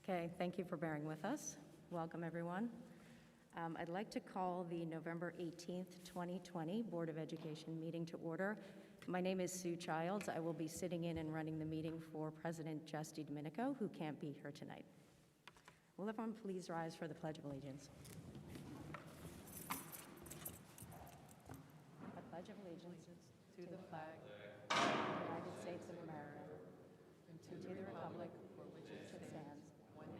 Okay, thank you for bearing with us. Welcome, everyone. I'd like to call the November 18th, 2020 Board of Education meeting to order. My name is Sue Childs. I will be sitting in and running the meeting for President Jess DiDomenico, who can't be here tonight. Will everyone please rise for the Pledge of Allegiance? I pledge of allegiance to the flag of the United States of America and to the republic for which it stands,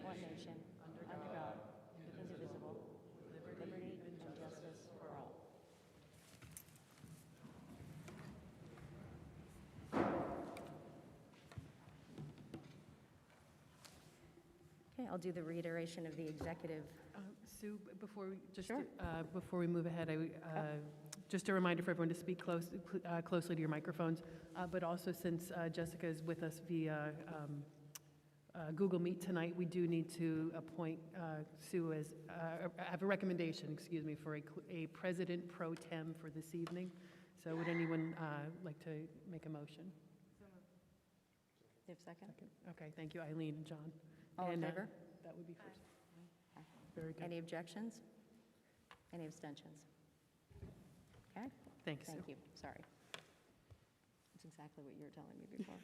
one nation, under God, indivisible, with liberty and justice for all. Okay, I'll do the reiteration of the executive. Sue, before we just Sure. Before we move ahead, just a reminder for everyone to speak closely to your microphones, but also since Jessica is with us via Google Meet tonight, we do need to appoint Sue as, have a recommendation, excuse me, for a president pro tem for this evening. So would anyone like to make a motion? You have a second? Okay, thank you, Eileen and John. All in favor? That would be first. Very good. Any objections? Any abstentions? Okay, Thanks, Sue. thank you. Sorry. That's exactly what you were telling me before.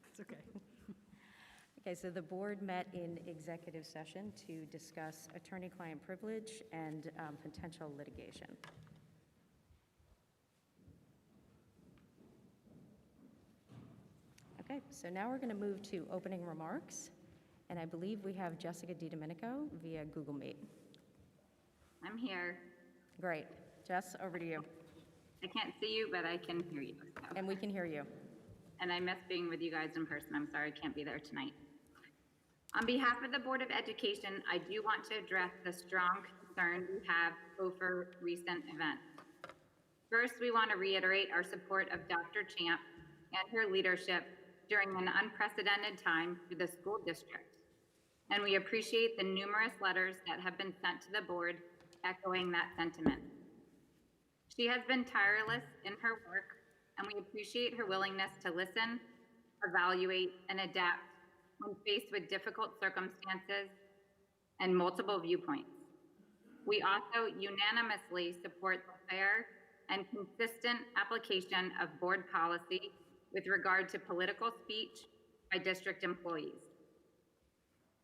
It's okay. Okay, so the board met in executive session to discuss attorney-client privilege and potential litigation. Okay, so now we're going to move to opening remarks, and I believe we have Jessica DiDomenico via Google Meet. I'm here. Great. Jess, over to you. I can't see you, but I can hear you. So. And we can hear you. And I miss being with you guys in person. I'm sorry I can't be there tonight. On behalf of the Board of Education, I do want to address the strong concern we have over recent events. First, we want to reiterate our support of Dr. Champ and her leadership during an unprecedented time for the school district. And we appreciate the numerous letters that have been sent to the board echoing that sentiment. She has been tireless in her work, and we appreciate her willingness to listen, evaluate, and adapt when faced with difficult circumstances and multiple viewpoints. We also unanimously support the fair and consistent application of board policy with regard to political speech by district employees.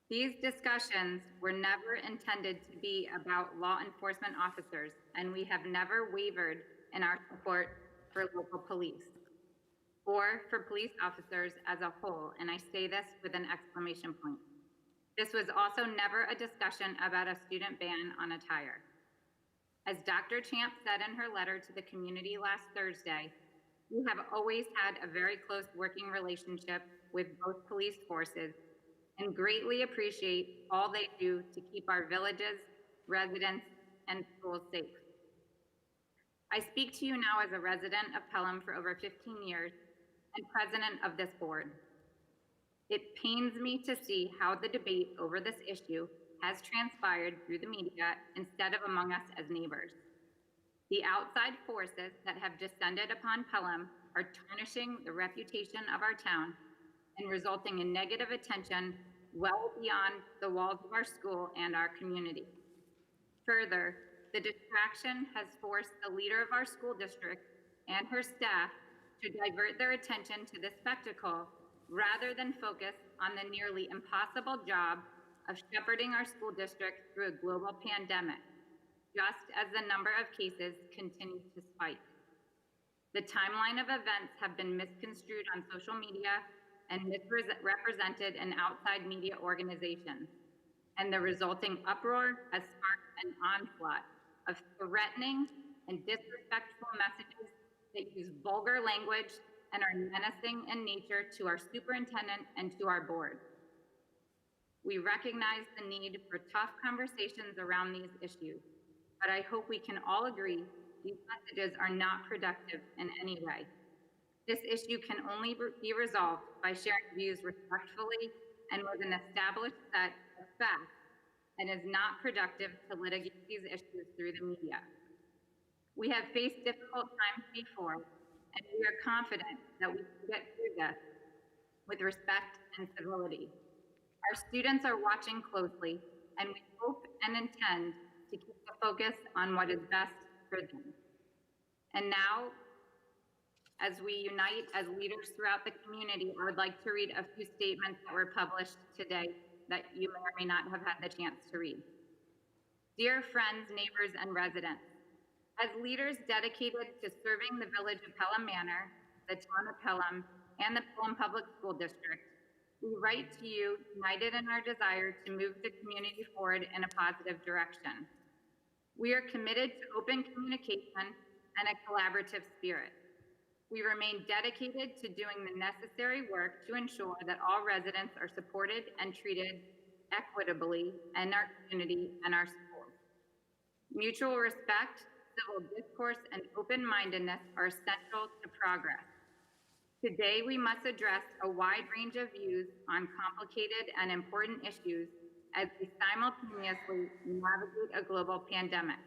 These discussions were never intended to be about law enforcement officers, and we have never wavered in our support for local police or for police officers as a whole, and I say this with an exclamation point. This was also never a discussion about a student ban on attire. As Dr. Champ said in her letter to the community last Thursday, we have always had a very close working relationship with both police forces and greatly appreciate all they do to keep our villages, residents, and schools safe. I speak to you now as a resident of Pelham for over 15 years and president of this board. It pains me to see how the debate over this issue has transpired through the media instead of among us as neighbors. The outside forces that have descended upon Pelham are tarnishing the reputation of our town and resulting in negative attention well beyond the walls of our school and our community. Further, the distraction has forced the leader of our school district and her staff to divert their attention to this spectacle rather than focus on the nearly impossible job of shepherding our school district through a global pandemic, just as the number of cases continues to spike. The timeline of events have been misconstrued on social media and misrepresented in outside media organizations, and the resulting uproar has sparked an onslaught of threatening and disrespectful messages that use vulgar language and are menacing in nature to our superintendent and to our board. We recognize the need for tough conversations around these issues, but I hope we can all agree these messages are not productive in any way. This issue can only be resolved by sharing views respectfully and with an established set of facts, and is not productive to litigate these issues through the media. We have faced difficult times before, and we are confident that we can get through this with respect and civility. Our students are watching closely, and we hope and intend to keep the focus on what is best for them. And now, as we unite as leaders throughout the community, I would like to read a few statements that were published today that you may or may not have had the chance to read. Dear friends, neighbors, and residents, as leaders dedicated to serving the village of Pelham Manor, the town of Pelham, and the Pelham Public School District, we write to you united in our desire to move the community forward in a positive direction. We are committed to open communication and a collaborative spirit. We remain dedicated to doing the necessary work to ensure that all residents are supported and treated equitably in our community and our schools. Mutual respect, civil discourse, and open-mindedness are essential to progress. Today, we must address a wide range of views on complicated and important issues as we simultaneously navigate a global pandemic.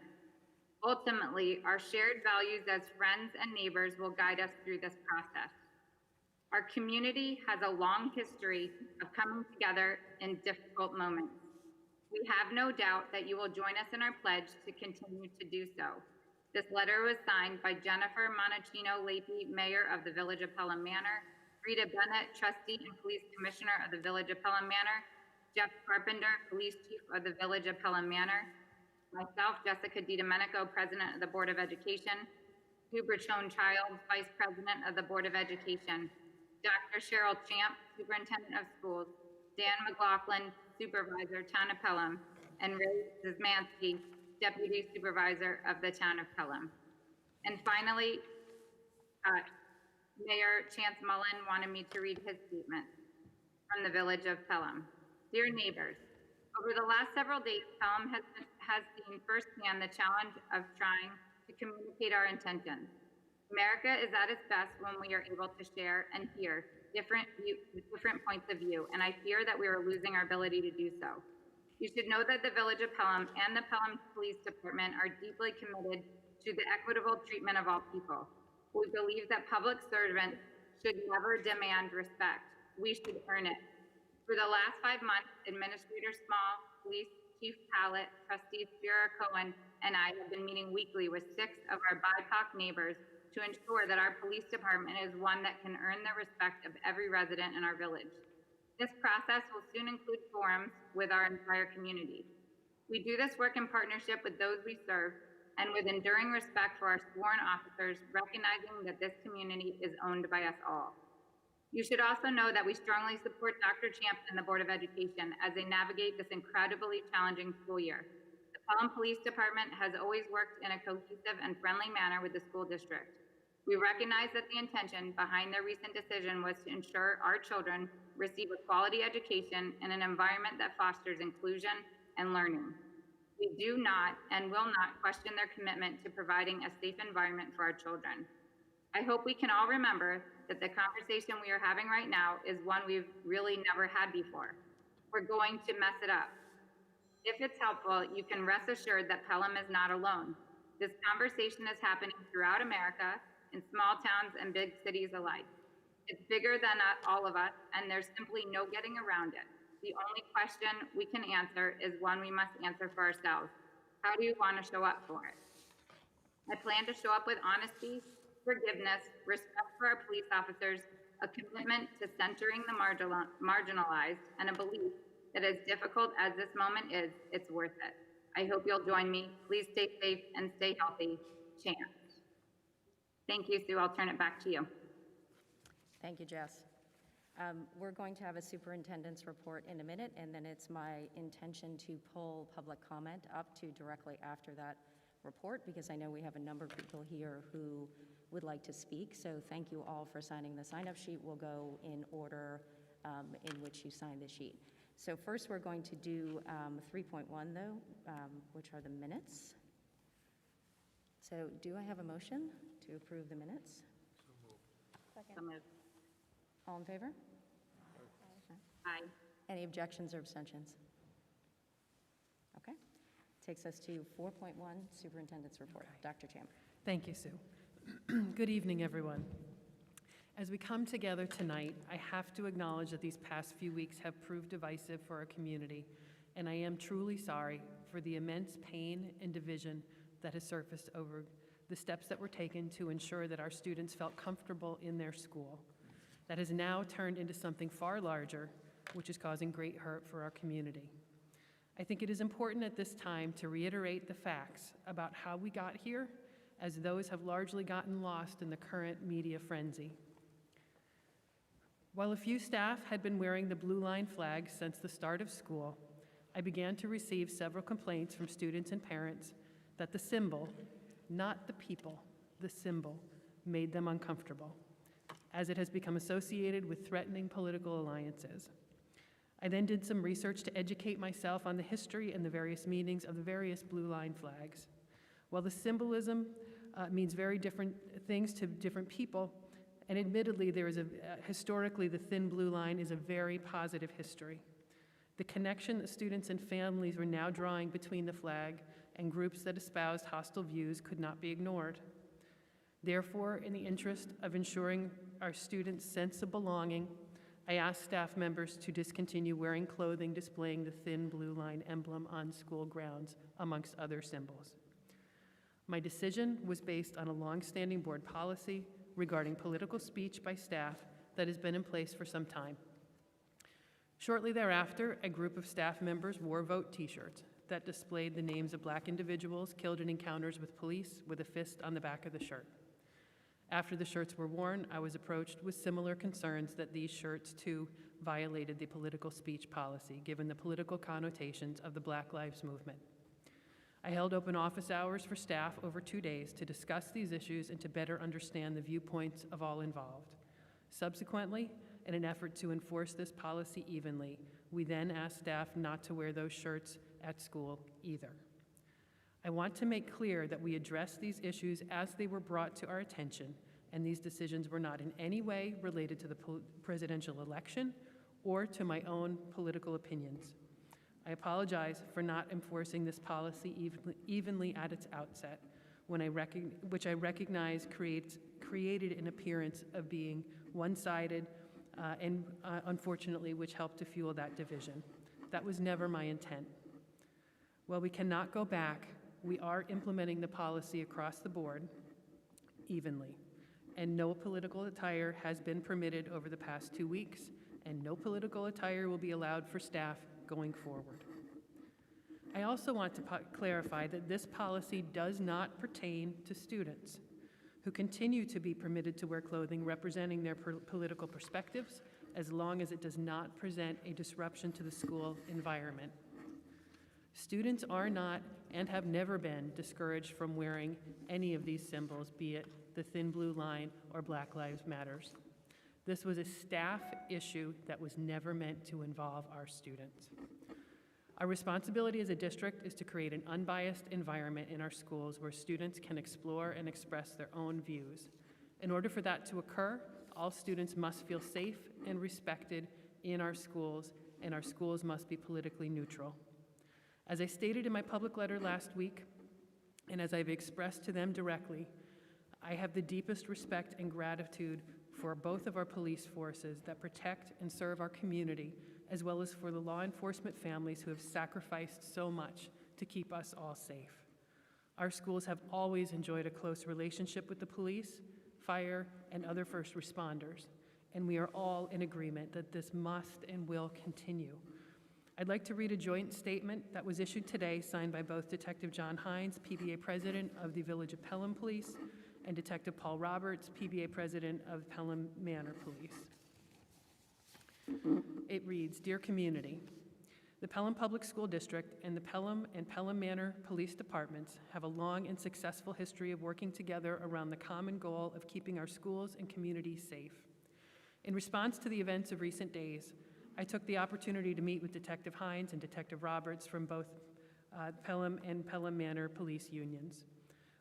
Ultimately, our shared values as friends and neighbors will guide us through this process. Our community has a long history of coming together in difficult moments. We have no doubt that you will join us in our pledge to continue to do so. This letter was signed by Jennifer Monachino-Leahy, Mayor of the Village of Pelham Manor, Rita Bennett, Trustee and Police Commissioner of the Village of Pelham Manor, Jeff Carpenter, Police Chief of the Village of Pelham Manor, myself, Jessica DiDomenico, President of the Board of Education, Sue Childs, Vice President of the Board of Education, Dr. Cheryl Champ, Superintendent of Schools, Dan McLaughlin, Supervisor, Town of Pelham, and Ray Zismansky, Deputy Supervisor of the Town of Pelham. And finally, Mayor Chance Mullen wanted me to read his statement from the Village of Pelham. Dear neighbors, over the last several days, Pelham has seen firsthand the challenge of trying to communicate our intentions. America is at its best when we are able to share and hear different points of view, and I fear that we are losing our ability to do so. You should know that the Village of Pelham and the Pelham Police Department are deeply committed to the equitable treatment of all people. We believe that public servants should never demand respect. We should earn it. For the last 5 months, Administrator Small, Police Chief Pallett, Trustee Spira Cohen, and I have been meeting weekly with 6 of our BIPOC neighbors to ensure that our police department is one that can earn the respect of every resident in our village. This process will soon include forums with our entire community. We do this work in partnership with those we serve and with enduring respect for our sworn officers, recognizing that this community is owned by us all. You should also know that we strongly support Dr. Champ and the Board of Education as they navigate this incredibly challenging school year. The Pelham Police Department has always worked in a cohesive and friendly manner with the school district. We recognize that the intention behind their recent decision was to ensure our children receive a quality education in an environment that fosters inclusion and learning. We do not and will not question their commitment to providing a safe environment for our children. I hope we can all remember that the conversation we are having right now is one we've really never had before. We're going to mess it up. If it's helpful, you can rest assured that Pelham is not alone. This conversation is happening throughout America, in small towns and big cities alike. It's bigger than all of us, and there's simply no getting around it. The only question we can answer is one we must answer for ourselves. How do you want to show up for it? I plan to show up with honesty, forgiveness, respect for our police officers, a commitment to centering the marginalized, and a belief that as difficult as this moment is, it's worth it. I hope you'll join me. Please stay safe and stay healthy. Chance. Thank you, Sue. I'll turn it back to you. Thank you, Jess. We're going to have a superintendent's report in a minute, and then it's my intention to pull public comment up to directly after that report, because I know we have a number of people here who would like to speak. So thank you all for signing the sign-up sheet. We'll go in order in which you sign the sheet. So first we're going to do 3.1 though, which are the minutes. So do I have a motion to approve the minutes? So moved. All in favor? Aye. Any objections or abstentions? Okay. Takes us to 4.1, Superintendent's report. Dr. Champ. Thank you, Sue. Good evening, everyone. As we come together tonight, I have to acknowledge that these past few weeks have proved divisive for our community, and I am truly sorry for the immense pain and division that has surfaced over the steps that were taken to ensure that our students felt comfortable in their school. That has now turned into something far larger, which is causing great hurt for our community. I think it is important at this time to reiterate the facts about how we got here, as those have largely gotten lost in the current media frenzy. While a few staff had been wearing the blue line flag since the start of school, I began to receive several complaints from students and parents that the symbol, not the people, the symbol, made them uncomfortable, as it has become associated with threatening political alliances. I then did some research to educate myself on the history and the various meanings of the various blue line flags. While the symbolism means very different things to different people, and admittedly, historically, the thin blue line is a very positive history. The connection that students and families were now drawing between the flag and groups that espoused hostile views could not be ignored. Therefore, in the interest of ensuring our students' sense of belonging, I asked staff members to discontinue wearing clothing displaying the thin blue line emblem on school grounds, amongst other symbols. My decision was based on a long-standing board policy regarding political speech by staff that has been in place for some time. Shortly thereafter, a group of staff members wore vote t-shirts that displayed the names of Black individuals killed in encounters with police with a fist on the back of the shirt. After the shirts were worn, I was approached with similar concerns that these shirts too violated the political speech policy, given the political connotations of the Black Lives Movement. I held open office hours for staff over 2 days to discuss these issues and to better understand the viewpoints of all involved. Subsequently, in an effort to enforce this policy evenly, we then asked staff not to wear those shirts at school either. I want to make clear that we addressed these issues as they were brought to our attention, and these decisions were not in any way related to the presidential election or to my own political opinions. I apologize for not enforcing this policy evenly at its outset, which I recognize created an appearance of being one-sided and unfortunately, which helped to fuel that division. That was never my intent. While we cannot go back, we are implementing the policy across the board evenly, and no political attire has been permitted over the past 2 weeks, and no political attire will be allowed for staff going forward. I also want to clarify that this policy does not pertain to students who continue to be permitted to wear clothing representing their political perspectives, as long as it does not present a disruption to the school environment. Students are not and have never been discouraged from wearing any of these symbols, be it the thin blue line or Black Lives Matters. This was a staff issue that was never meant to involve our students. Our responsibility as a district is to create an unbiased environment in our schools where students can explore and express their own views. In order for that to occur, all students must feel safe and respected in our schools, and our schools must be politically neutral. As I stated in my public letter last week, and as I've expressed to them directly, I have the deepest respect and gratitude for both of our police forces that protect and serve our community, as well as for the law enforcement families who have sacrificed so much to keep us all safe. Our schools have always enjoyed a close relationship with the police, fire, and other first responders, and we are all in agreement that this must and will continue. I'd like to read a joint statement that was issued today, signed by both Detective John Hines, PBA President of the Village of Pelham Police, and Detective Paul Roberts, PBA President of Pelham Manor Police. It reads, "Dear community, the Pelham Public School District and the Pelham and Pelham Manor Police Departments have a long and successful history of working together around the common goal of keeping our schools and communities safe. In response to the events of recent days, I took the opportunity to meet with Detective Hines and Detective Roberts from both Pelham and Pelham Manor police unions.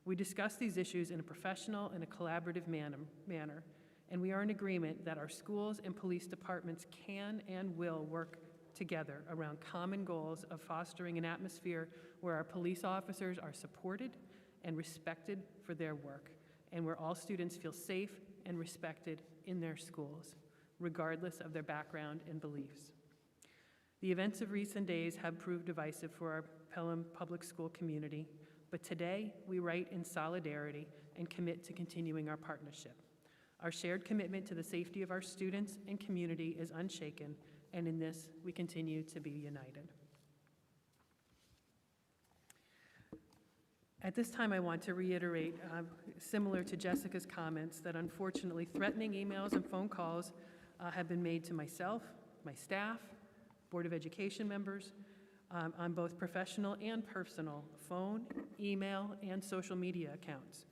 We discussed these issues in a professional and a collaborative manner, and we are in agreement that our schools and police departments can and will work together around common goals of fostering an atmosphere where our police officers are supported and respected for their work, and where all students feel safe and respected in their schools, regardless of their background and beliefs. The events of recent days have proved divisive for our Pelham public school community, but today we write in solidarity and commit to continuing our partnership. Our shared commitment to the safety of our students and community is unshaken, and in this we continue to be united. At this time, I want to reiterate, similar to Jessica's comments, that unfortunately threatening emails and phone calls have been made to myself, my staff, Board of Education members, on both professional and personal phone, email, and social media accounts.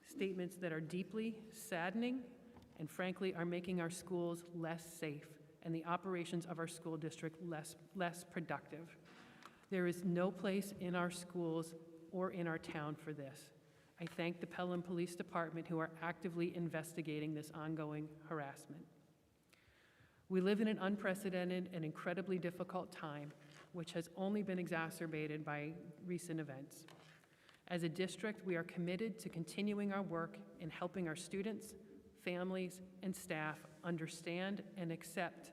Statements that are deeply saddening and frankly are making our schools less safe and the operations of our school district less productive. There is no place in our schools or in our town for this. I thank the Pelham Police Department who are actively investigating this ongoing harassment. We live in an unprecedented and incredibly difficult time, which has only been exacerbated by recent events. As a district, we are committed to continuing our work in helping our students, families, and staff understand and accept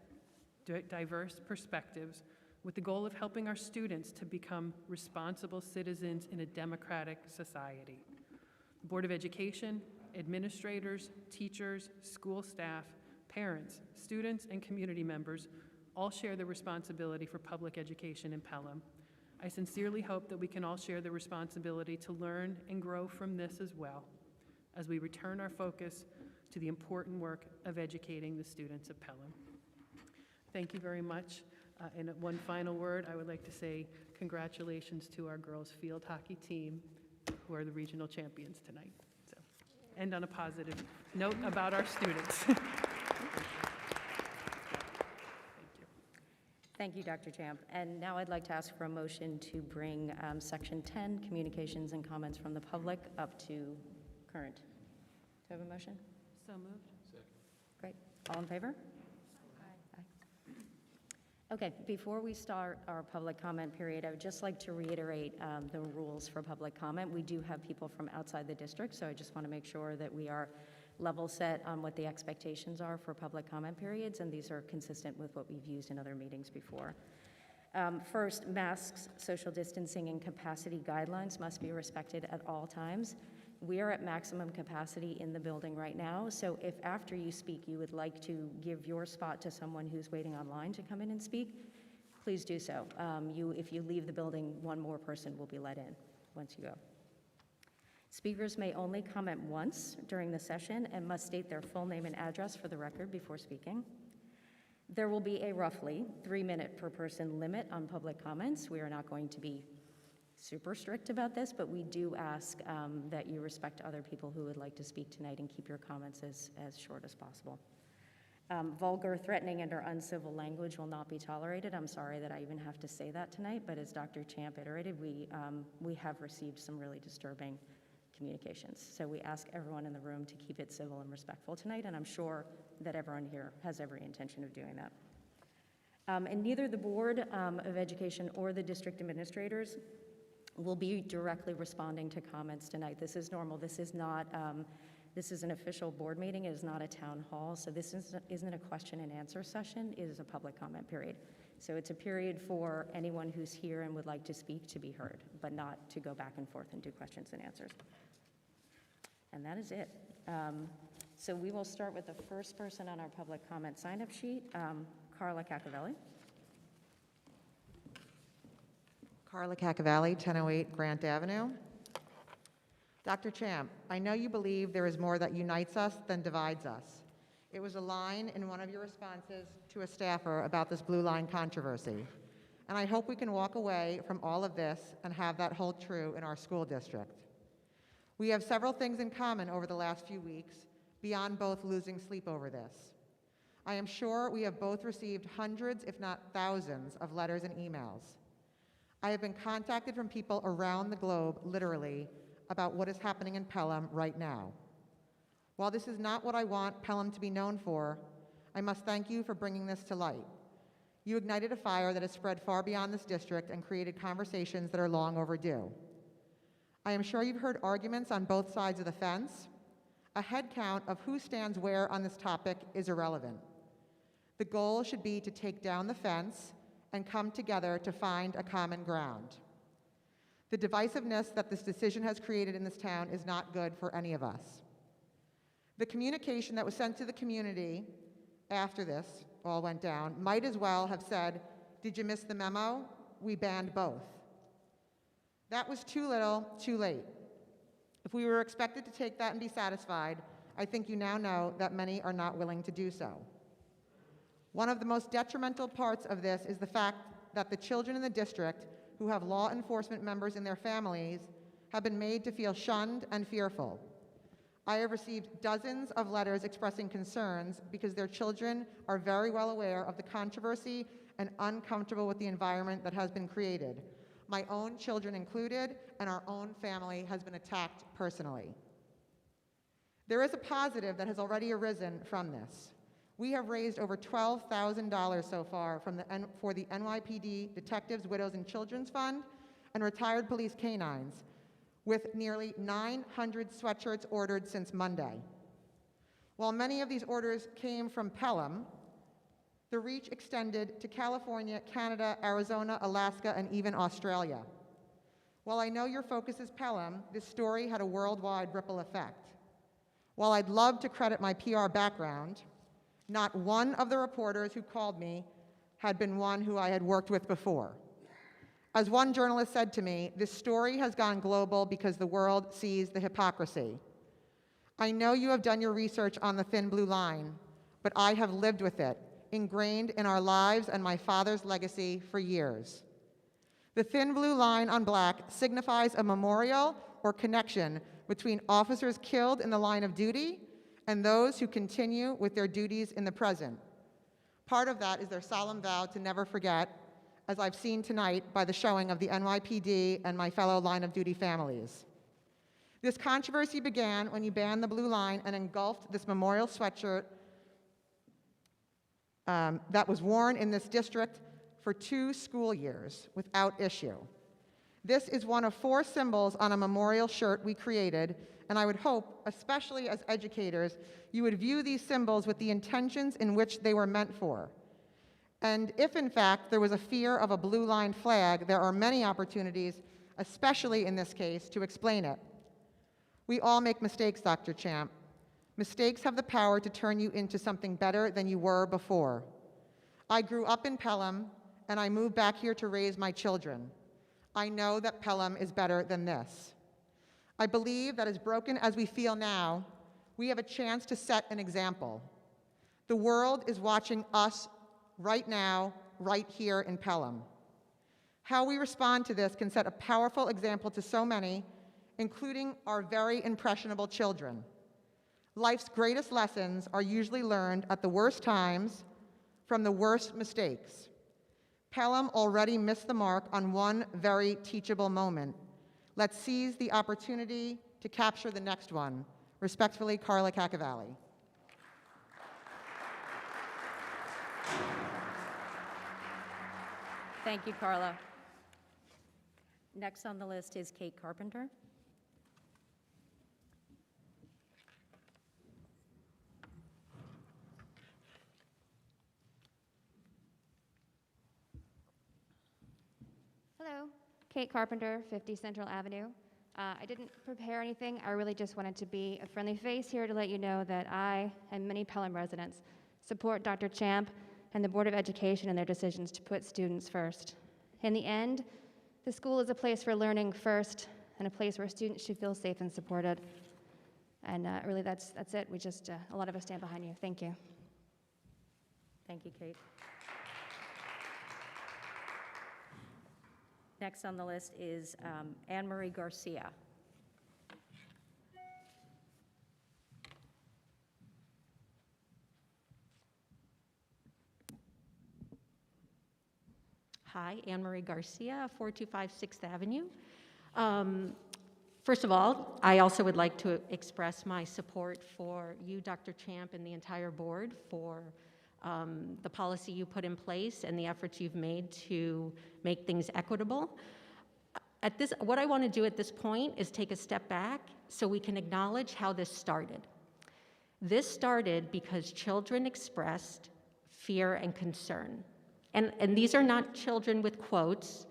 diverse perspectives with the goal of helping our students to become responsible citizens in a democratic society. The Board of Education, administrators, teachers, school staff, parents, students, and community members all share the responsibility for public education in Pelham. I sincerely hope that we can all share the responsibility to learn and grow from this as well, as we return our focus to the important work of educating the students of Pelham. Thank you very much. And one final word, I would like to say congratulations to our girls field hockey team, who are the regional champions tonight. So, end on a positive note about our students. Thank you, Dr. Champ. And now I'd like to ask for a motion to bring Section 10, communications and comments from the public, up to current. Do I have a motion? So moved. Second. Great. All in favor? Aye. Okay, before we start our public comment period, I would just like to reiterate the rules for public comment. We do have people from outside the district, so I just want to make sure that we are level set on what the expectations are for public comment periods, and these are consistent with what we've used in other meetings before. First, masks, social distancing, and capacity guidelines must be respected at all times. We are at maximum capacity in the building right now, so if after you speak you would like to give your spot to someone who's waiting online to come in and speak, please do so. If you leave the building, one more person will be let in once you go. Speakers may only comment once during the session and must state their full name and address for the record before speaking. There will be a roughly 3-minute per person limit on public comments. We are not going to be super strict about this, but we do ask that you respect other people who would like to speak tonight and keep your comments as short as possible. Vulgar, threatening, and/or uncivil language will not be tolerated. I'm sorry that I even have to say that tonight, but as Dr. Champ iterated, we have received some really disturbing communications. So we ask everyone in the room to keep it civil and respectful tonight, and I'm sure that everyone here has every intention of doing that. And neither the Board of Education or the district administrators will be directly responding to comments tonight. This is normal. This is not, this is an official board meeting. It is not a town hall. So this isn't a question and answer session. It is a public comment period. So it's a period for anyone who's here and would like to speak to be heard, but not to go back and forth and do questions and answers. And that is it. So we will start with the first person on our public comment sign-up sheet, Carla Cacavelli. Carla Cacavelli, 1008 Grant Avenue. Dr. Champ, I know you believe there is more that unites us than divides us. It was a line in one of your responses to a staffer about this blue line controversy. And I hope we can walk away from all of this and have that hold true in our school district. We have several things in common over the last few weeks, beyond both losing sleep over this. I am sure we have both received hundreds, if not thousands, of letters and emails. I have been contacted from people around the globe, literally, about what is happening in Pelham right now. While this is not what I want Pelham to be known for, I must thank you for bringing this to light. You ignited a fire that has spread far beyond this district and created conversations that are long overdue. I am sure you've heard arguments on both sides of the fence. A head count of who stands where on this topic is irrelevant. The goal should be to take down the fence and come together to find a common ground. The divisiveness that this decision has created in this town is not good for any of us. The communication that was sent to the community after this all went down might as well have said, "Did you miss the memo? We banned both." That was too little, too late. If we were expected to take that and be satisfied, I think you now know that many are not willing to do so. One of the most detrimental parts of this is the fact that the children in the district who have law enforcement members in their families have been made to feel shunned and fearful. I have received dozens of letters expressing concerns because their children are very well aware of the controversy and uncomfortable with the environment that has been created. My own children included, and our own family has been attacked personally. There is a positive that has already arisen from this. We have raised over $12,000 so far for the NYPD Detectives, Widows, and Children's Fund and Retired Police Canines, with nearly 900 sweatshirts ordered since Monday. While many of these orders came from Pelham, the reach extended to California, Canada, Arizona, Alaska, and even Australia. While I know your focus is Pelham, this story had a worldwide ripple effect. While I'd love to credit my PR background, not one of the reporters who called me had been one who I had worked with before. As one journalist said to me, this story has gone global because the world sees the hypocrisy. I know you have done your research on the thin blue line, but I have lived with it, ingrained in our lives and my father's legacy for years. The thin blue line on black signifies a memorial or connection between officers killed in the line of duty and those who continue with their duties in the present. Part of that is their solemn vow to never forget, as I've seen tonight by the showing of the NYPD and my fellow line of duty families. This controversy began when you banned the blue line and engulfed this memorial sweatshirt that was worn in this district for 2 school years without issue. This is one of 4 symbols on a memorial shirt we created, and I would hope, especially as educators, you would view these symbols with the intentions in which they were meant for. And if, in fact, there was a fear of a blue line flag, there are many opportunities, especially in this case, to explain it. We all make mistakes, Dr. Champ. Mistakes have the power to turn you into something better than you were before. I grew up in Pelham, and I moved back here to raise my children. I know that Pelham is better than this. I believe that as broken as we feel now, we have a chance to set an example. The world is watching us right now, right here in Pelham. How we respond to this can set a powerful example to so many, including our very impressionable children. Life's greatest lessons are usually learned at the worst times from the worst mistakes. Pelham already missed the mark on one very teachable moment. Let's seize the opportunity to capture the next one. Respectfully, Carla Cacavalli. Thank you, Carla. Next on the list is Kate Carpenter. Hello, Kate Carpenter, 50 Central Avenue. I didn't prepare anything. I really just wanted to be a friendly face here to let you know that I and many Pelham residents support Dr. Champ and the Board of Education in their decisions to put students first. In the end, the school is a place for learning first and a place where students should feel safe and supported. And really, that's it. We just, a lot of us stand behind you. Thank you. Thank you, Kate. Next on the list is Anne Marie Garcia. Hi, Anne Marie Garcia, 425 6th Avenue. First of all, I also would like to express my support for you, Dr. Champ, and the entire board for the policy you put in place and the efforts you've made to make things equitable. What I want to do at this point is take a step back so we can acknowledge how this started. This started because children expressed fear and concern. And these are not children with quotes,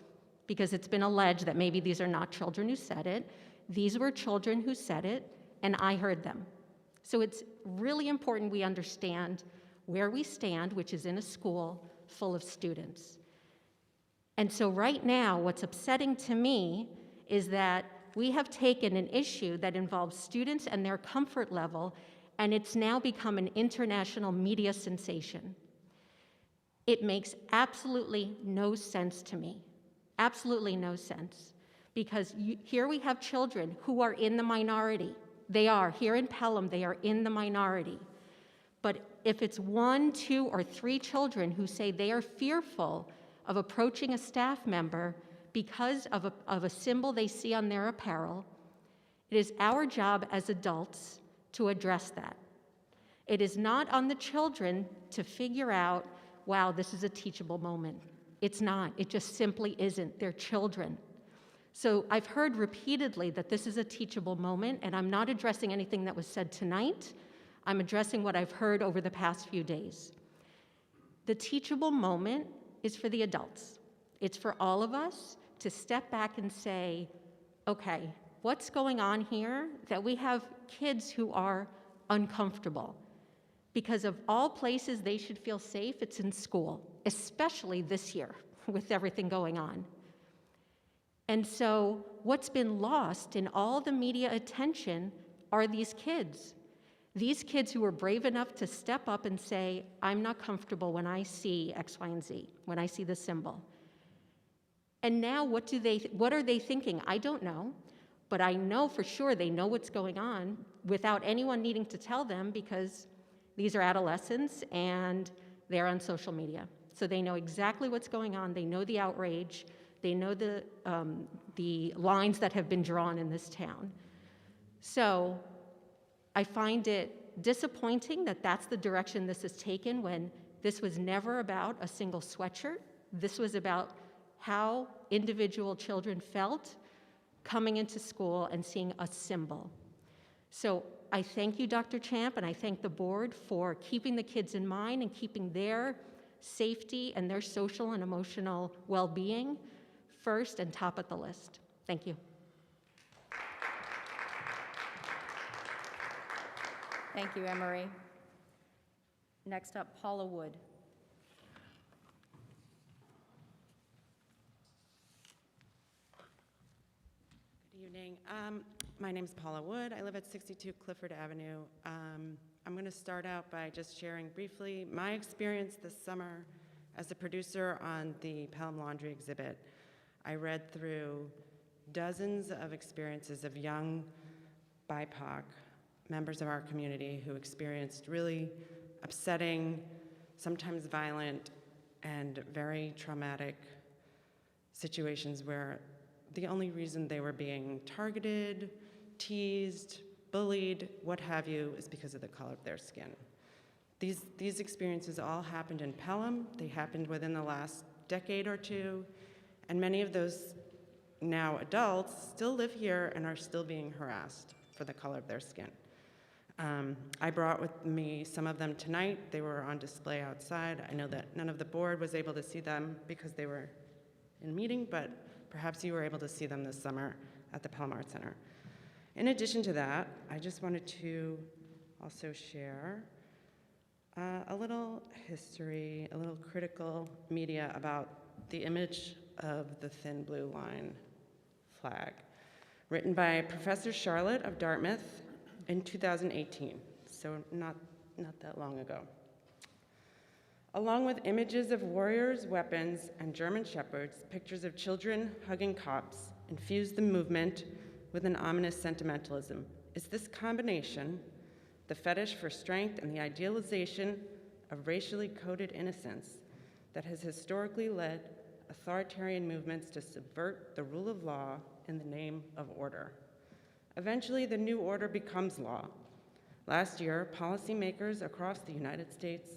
because it's been alleged that maybe these are not children who said it. These were children who said it, and I heard them. So it's really important we understand where we stand, which is in a school full of students. And so right now, what's upsetting to me is that we have taken an issue that involves students and their comfort level, and it's now become an international media sensation. It makes absolutely no sense to me, absolutely no sense, because here we have children who are in the minority. They are, here in Pelham, they are in the minority. But if it's 1, 2, or 3 children who say they are fearful of approaching a staff member because of a symbol they see on their apparel, it is our job as adults to address that. It is not on the children to figure out, wow, this is a teachable moment. It's not. It just simply isn't. They're children. So I've heard repeatedly that this is a teachable moment, and I'm not addressing anything that was said tonight. I'm addressing what I've heard over the past few days. The teachable moment is for the adults. It's for all of us to step back and say, okay, what's going on here that we have kids who are uncomfortable? Because of all places they should feel safe, it's in school, especially this year with everything going on. And so what's been lost in all the media attention are these kids. These kids who were brave enough to step up and say, I'm not comfortable when I see X, Y, and Z, when I see the symbol. And now what are they thinking? I don't know, but I know for sure they know what's going on without anyone needing to tell them, because these are adolescents and they're on social media. So they know exactly what's going on. They know the outrage. They know the lines that have been drawn in this town. So I find it disappointing that that's the direction this has taken, when this was never about a single sweatshirt. This was about how individual children felt coming into school and seeing a symbol. So I thank you, Dr. Champ, and I thank the board for keeping the kids in mind and keeping their safety and their social and emotional well-being first and top of the list. Thank you. Thank you, Emery. Next up, Paula Wood. Good evening. My name is Paula Wood. I live at 62 Clifford Avenue. I'm going to start out by just sharing briefly my experience this summer as a producer on the Pelham Laundry exhibit. I read through dozens of experiences of young BIPOC members of our community who experienced really upsetting, sometimes violent, and very traumatic situations where the only reason they were being targeted, teased, bullied, what have you, is because of the color of their skin. These experiences all happened in Pelham. They happened within the last decade or two, and many of those now adults still live here and are still being harassed for the color of their skin. I brought with me some of them tonight. They were on display outside. I know that none of the board was able to see them because they were in meeting, but perhaps you were able to see them this summer at the Pelham Arts Center. In addition to that, I just wanted to also share a little history, a little critical media about the image of the thin blue line flag, written by Professor Charlotte of Dartmouth in 2018, so not that long ago. Along with images of warriors, weapons, and German shepherds, pictures of children hugging cops infuse the movement with an ominous sentimentalism. It's this combination, the fetish for strength and the idealization of racially coded innocence, that has historically led authoritarian movements to subvert the rule of law in the name of order. Eventually, the new order becomes law. Last year, policymakers across the United States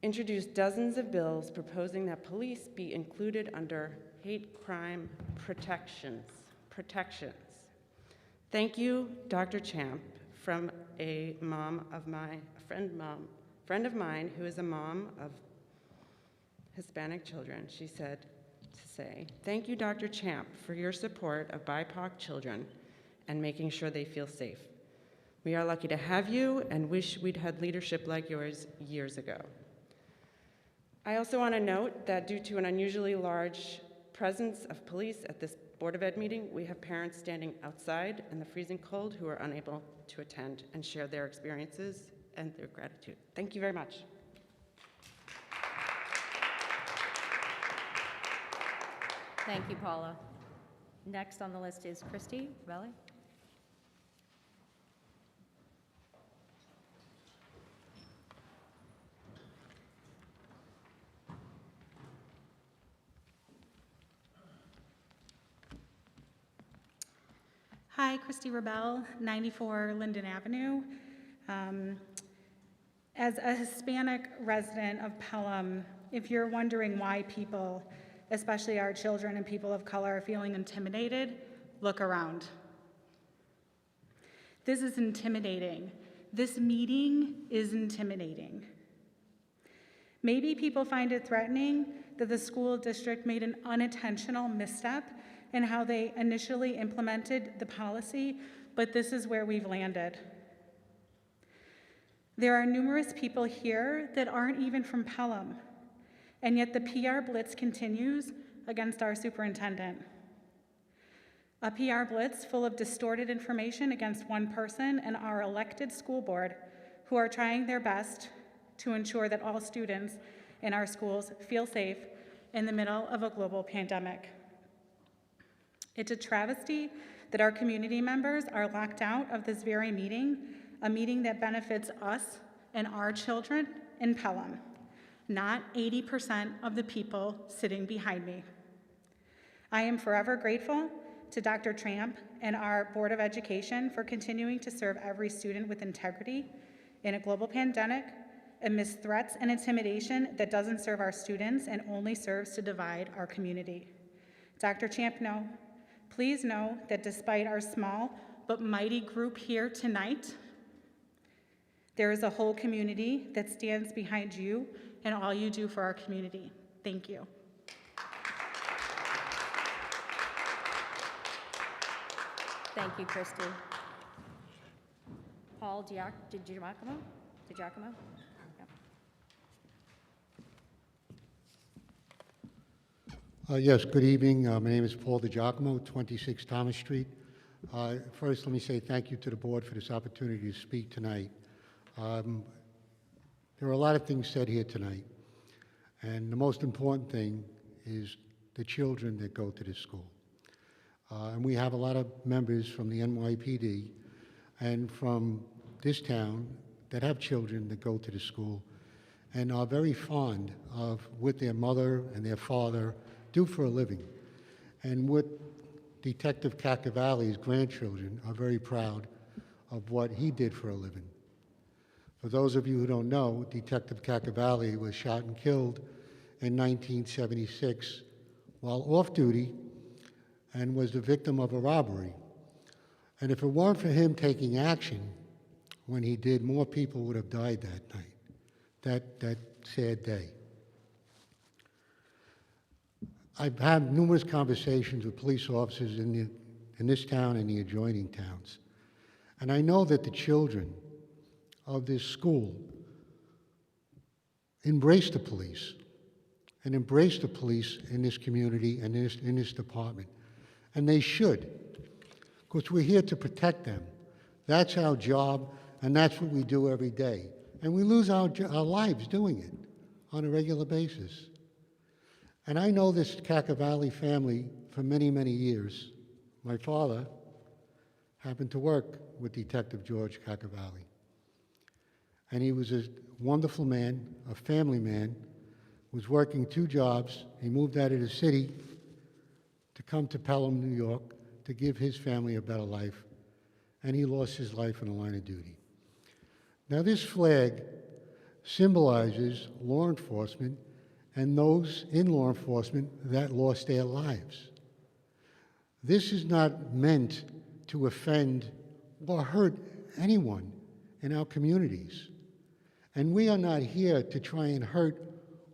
introduced dozens of bills proposing that police be included under hate crime protections. Thank you, Dr. Champ, from a friend of mine who is a mom of Hispanic children. She said to say, "Thank you, Dr. Champ, for your support of BIPOC children and making sure they feel safe. We are lucky to have you and wish we'd had leadership like yours years ago." I also want to note that due to an unusually large presence of police at this Board of Ed meeting, we have parents standing outside in the freezing cold who are unable to attend and share their experiences and their gratitude. Thank you very much. Thank you, Paula. Next on the list is Christy Belli. Hi, Christy Rebel, 94 Linden Avenue. As a Hispanic resident of Pelham, if you're wondering why people, especially our children and people of color, are feeling intimidated, look around. This is intimidating. This meeting is intimidating. Maybe people find it threatening that the school district made an unintentional misstep in how they initially implemented the policy, but this is where we've landed. There are numerous people here that aren't even from Pelham, and yet the PR blitz continues against our superintendent. A PR blitz full of distorted information against one person and our elected school board who are trying their best to ensure that all students in our schools feel safe in the middle of a global pandemic. It's a travesty that our community members are locked out of this very meeting, a meeting that benefits us and our children in Pelham, not 80% of the people sitting behind me. I am forever grateful to Dr. Tramp and our Board of Education for continuing to serve every student with integrity in a global pandemic amidst threats and intimidation that doesn't serve our students and only serves to divide our community. Dr. Champ, please know that despite our small but mighty group here tonight, there is a whole community that stands behind you and all you do for our community. Thank you. Thank you, Christy. Paul DiGiacomo? Yep. Yes, good evening. My name is Paul DiGiacomo, 26 Thomas Street. First, let me say thank you to the board for this opportunity to speak tonight. There are a lot of things said here tonight, and the most important thing is the children that go to this school. And we have a lot of members from the NYPD and from this town that have children that go to the school and are very fond of what their mother and their father do for a living, and what Detective Cacavalli's grandchildren are very proud of what he did for a living. For those of you who don't know, Detective Cacavalli was shot and killed in 1976 while off duty and was the victim of a robbery. And if it weren't for him taking action when he did, more people would have died that night, that sad day. I've had numerous conversations with police officers in this town and the adjoining towns. And I know that the children of this school embrace the police and embrace the police in this community and in this department. And they should, because we're here to protect them. That's our job, and that's what we do every day. And we lose our lives doing it on a regular basis. And I know this Cacavalli family for many, many years. My father happened to work with Detective George Cacavalli. And he was a wonderful man, a family man, was working 2 jobs. He moved out of the city to come to Pelham, New York, to give his family a better life. And he lost his life in the line of duty. Now this flag symbolizes law enforcement and those in law enforcement that lost their lives. This is not meant to offend or hurt anyone in our communities. And we are not here to try and hurt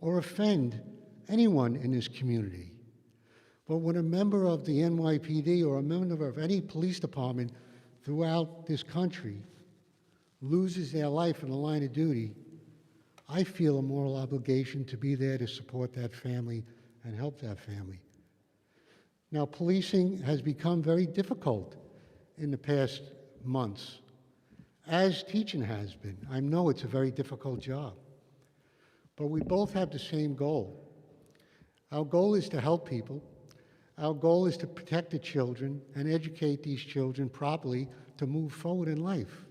or offend anyone in this community. But when a member of the NYPD or a member of any police department throughout this country loses their life in the line of duty, I feel a moral obligation to be there to support that family and help that family. Now, policing has become very difficult in the past months, as teaching has been. I know it's a very difficult job, but we both have the same goal. Our goal is to help people. Our goal is to protect the children and educate these children properly to move forward in life.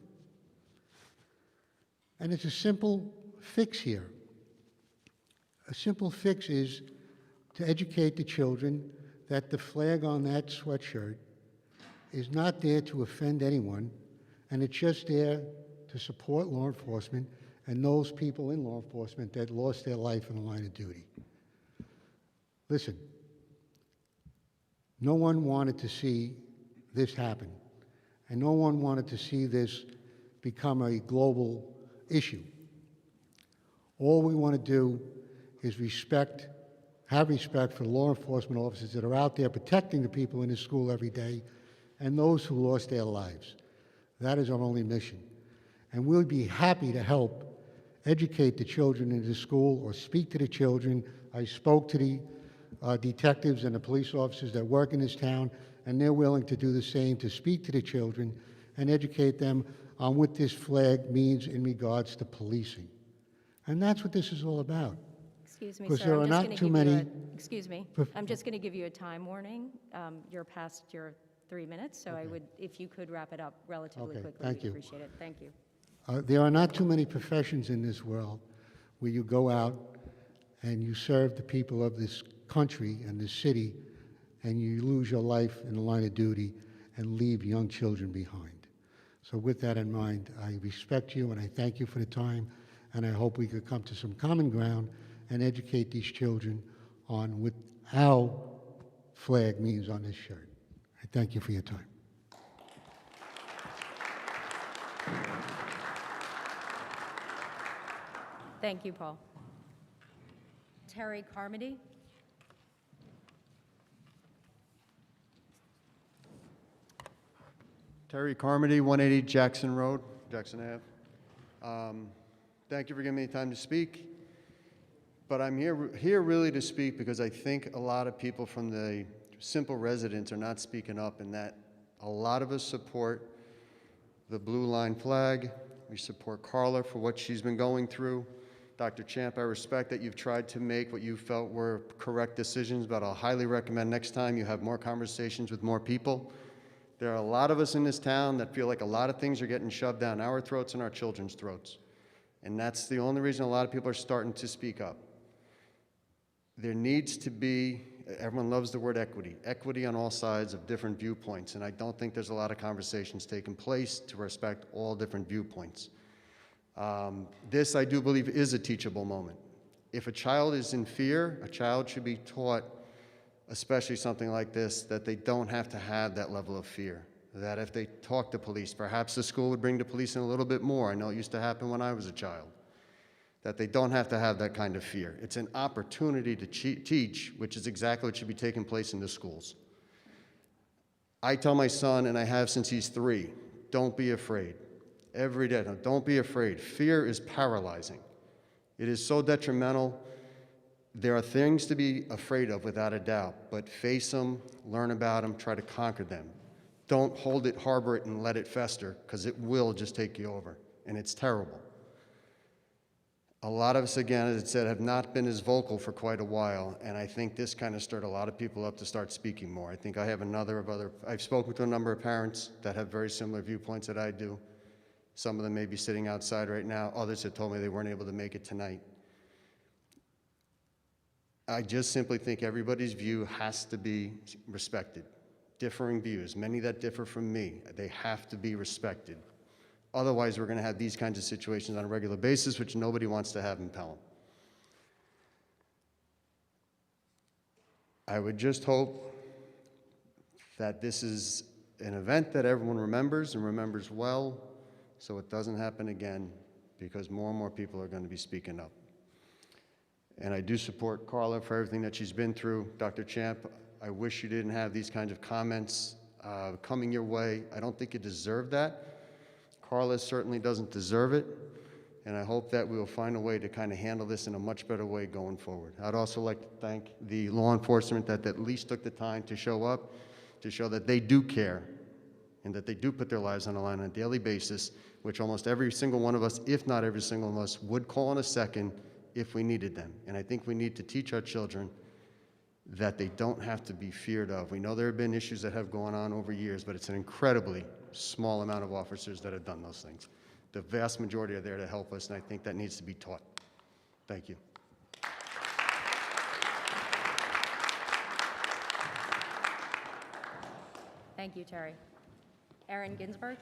And it's a simple fix here. A simple fix is to educate the children that the flag on that sweatshirt is not there to offend anyone, and it's just there to support law enforcement and those people in law enforcement that lost their life in the line of duty. Listen, no one wanted to see this happen, and no one wanted to see this become a global issue. All we want to do is have respect for the law enforcement officers that are out there protecting the people in this school every day and those who lost their lives. That is our only mission. And we'll be happy to help educate the children in the school or speak to the children. I spoke to the detectives and the police officers that work in this town, and they're willing to do the same, to speak to the children and educate them on what this flag means in regards to policing. And that's what this is all about. Excuse me, Because sir, there I'm are just not going to too give many. you a, excuse me, I'm just going to give you a time warning. You're past your 3 minutes, so I would, if you could wrap it up relatively Okay, quickly, thank we'd you. appreciate it. Thank you. There are not too many professions in this world where you go out and you serve the people of this country and this city, and you lose your life in the line of duty and leave young children behind. So with that in mind, I respect you and I thank you for the time, and I hope we could come to some common ground and educate these children on what our flag means on this shirt. I thank you for your time. Thank you, Paul. Terry Carmody? Terry Carmody, 180 Jackson Road, Jackson Ave. Thank you for giving me the time to speak. But I'm here really to speak because I think a lot of people from the simple residents are not speaking up, and that a lot of us support the blue line flag. We support Carla for what she's been going through. Dr. Champ, I respect that you've tried to make what you felt were correct decisions, but I'll highly recommend next time you have more conversations with more people. There are a lot of us in this town that feel like a lot of things are getting shoved down our throats and our children's throats. And that's the only reason a lot of people are starting to speak up. There needs to be, everyone loves the word equity, equity on all sides of different viewpoints, and I don't think there's a lot of conversations taking place to respect all different viewpoints. This, I do believe, is a teachable moment. If a child is in fear, a child should be taught, especially something like this, that they don't have to have that level of fear. That if they talk to police, perhaps the school would bring the police in a little bit more. I know it used to happen when I was a child. That they don't have to have that kind of fear. It's an opportunity to teach, which is exactly what should be taking place in the schools. I tell my son, and I have since he's 3, don't be afraid. Every day, no, don't be afraid. Fear is paralyzing. It is so detrimental. There are things to be afraid of without a doubt, but face them, learn about them, try to conquer them. Don't hold it, harbor it, and let it fester, because it will just take you over, and it's terrible. A lot of us, again, as I said, have not been as vocal for quite a while, and I think this kind of stirred a lot of people up to start speaking more. I think I have I've spoken to a number of parents that have very similar viewpoints that I do. Some of them may be sitting outside right now. Others have told me they weren't able to make it tonight. I just simply think everybody's view has to be respected. Differing views, many that differ from me, they have to be respected. Otherwise, we're going to have these kinds of situations on a regular basis, which nobody wants to have in Pelham. I would just hope that this is an event that everyone remembers and remembers well, so it doesn't happen again, because more and more people are going to be speaking up. And I do support Carla for everything that she's been through. Dr. Champ, I wish you didn't have these kinds of comments coming your way. I don't think you deserve that. Carla certainly doesn't deserve it. And I hope that we will find a way to kind of handle this in a much better way going forward. I'd also like to thank the law enforcement that at least took the time to show up, to show that they do care and that they do put their lives on the line on a daily basis, which almost every single one of us, if not every single one of us, would call in a second if we needed them. And I think we need to teach our children that they don't have to be feared of. We know there have been issues that have gone on over years, but it's an incredibly small amount of officers that have done those things. The vast majority are there to help us, and I think that needs to be taught. Thank you. Thank you, Terry. Aaron Ginsberg?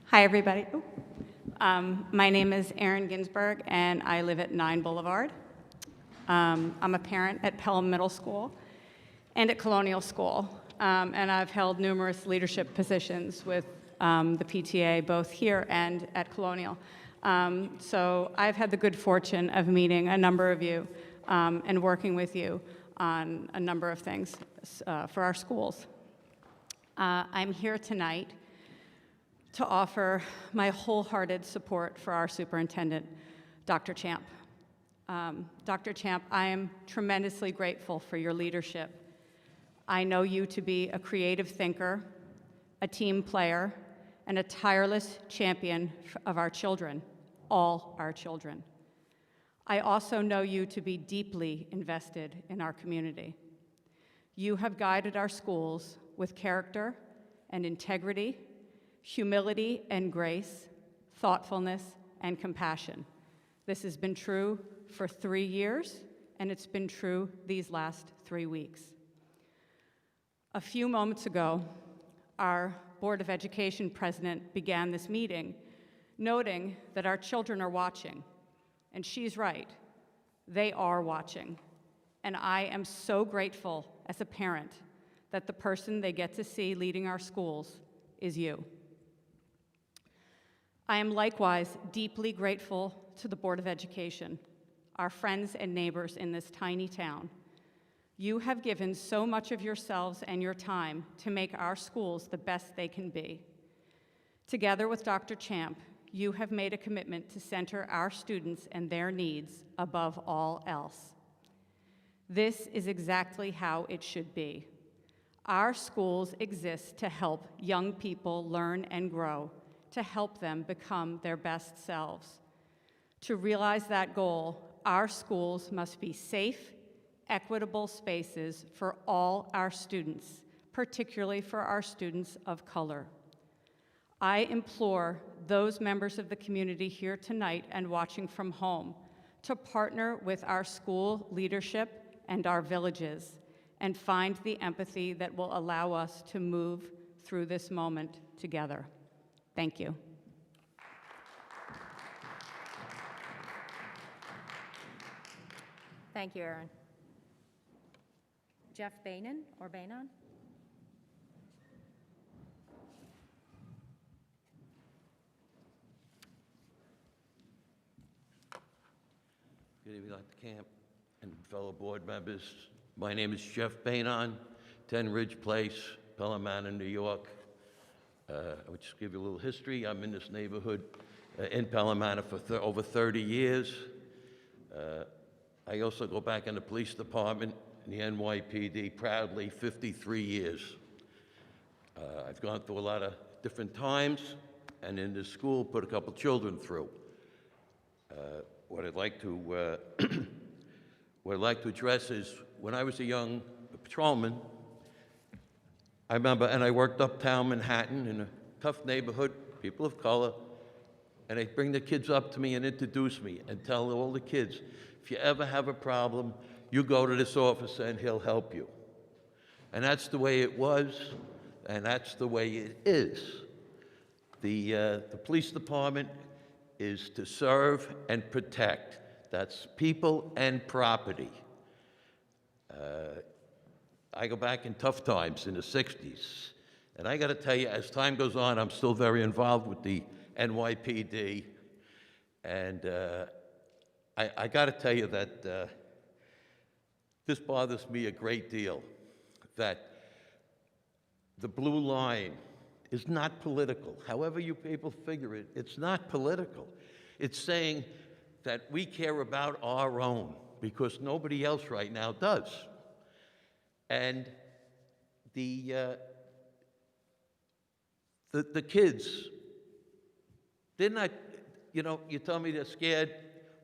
Hi, everybody. My name is Erin Ginsberg, and I live at 9 Boulevard. I'm a parent at Pelham Middle School and at Colonial School, and I've held numerous leadership positions with the PTA, both here and at Colonial. So I've had the good fortune of meeting a number of you and working with you on a number of things for our schools. I'm here tonight to offer my wholehearted support for our superintendent, Dr. Champ. Dr. Champ, I am tremendously grateful for your leadership. I know you to be a creative thinker, a team player, and a tireless champion of our children, all our children. I also know you to be deeply invested in our community. You have guided our schools with character and integrity, humility and grace, thoughtfulness and compassion. This has been true for 3 years, and it's been true these last 3 weeks. A few moments ago, our Board of Education president began this meeting noting that our children are watching, and she's right. They are watching, and I am so grateful as a parent that the person they get to see leading our schools is you. I am likewise deeply grateful to the Board of Education, our friends and neighbors in this tiny town. You have given so much of yourselves and your time to make our schools the best they can be. Together with Dr. Champ, you have made a commitment to center our students and their needs above all else. This is exactly how it should be. Our schools exist to help young people learn and grow, to help them become their best selves. To realize that goal, our schools must be safe, equitable spaces for all our students, particularly for our students of color. I implore those members of the community here tonight and watching from home to partner with our school leadership and our villages and find the empathy that will allow us to move through this moment together. Thank you. Thank you, Erin. Jeff Bainan, or Bainan? Good evening, Dr. Camp and fellow board members. My name is Jeff Bainan, 10 Ridge Place, Pelham, New York. I would just give you a little history. I'm in this neighborhood in Pelham for over 30 years. I also go back in the police department in the NYPD proudly 53 years. I've gone through a lot of different times, and in this school put a couple children through. What I'd like to address is when I was a young patrolman, I remember, and I worked uptown Manhattan in a tough neighborhood, people of color, and they'd bring the kids up to me and introduce me and tell all the kids, if you ever have a problem, you go to this officer and he'll help you. And that's the way it was, and that's the way it is. The police department is to serve and protect. That's people and property. I go back in tough times in the 60s, and I got to tell you, as time goes on, I'm still very involved with the NYPD, and I got to tell you that this bothers me a great deal, that the blue line is not political. However you people figure it, it's not political. It's saying that we care about our own because nobody else right now does. And the kids, they're not, you tell me they're scared.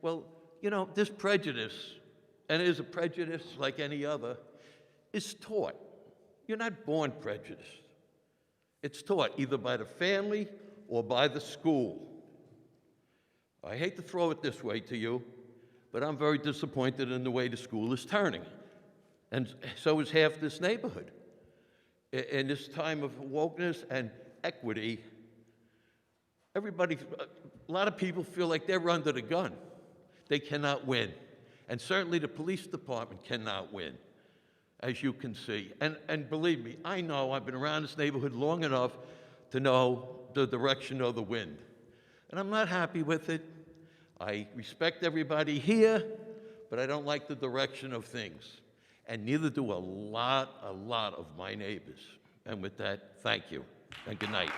Well, this prejudice, and it is a prejudice like any other, is taught. You're not born prejudiced. It's taught either by the family or by the school. I hate to throw it this way to you, but I'm very disappointed in the way the school is turning. And so is half this neighborhood. In this time of wokeness and equity, a lot of people feel like they're under the gun. They cannot win. And certainly the police department cannot win, as you can see. And believe me, I know I've been around this neighborhood long enough to know the direction of the wind. And I'm not happy with it. I respect everybody here, but I don't like the direction of things. And neither do a lot of my neighbors. And with that, thank you, and good night.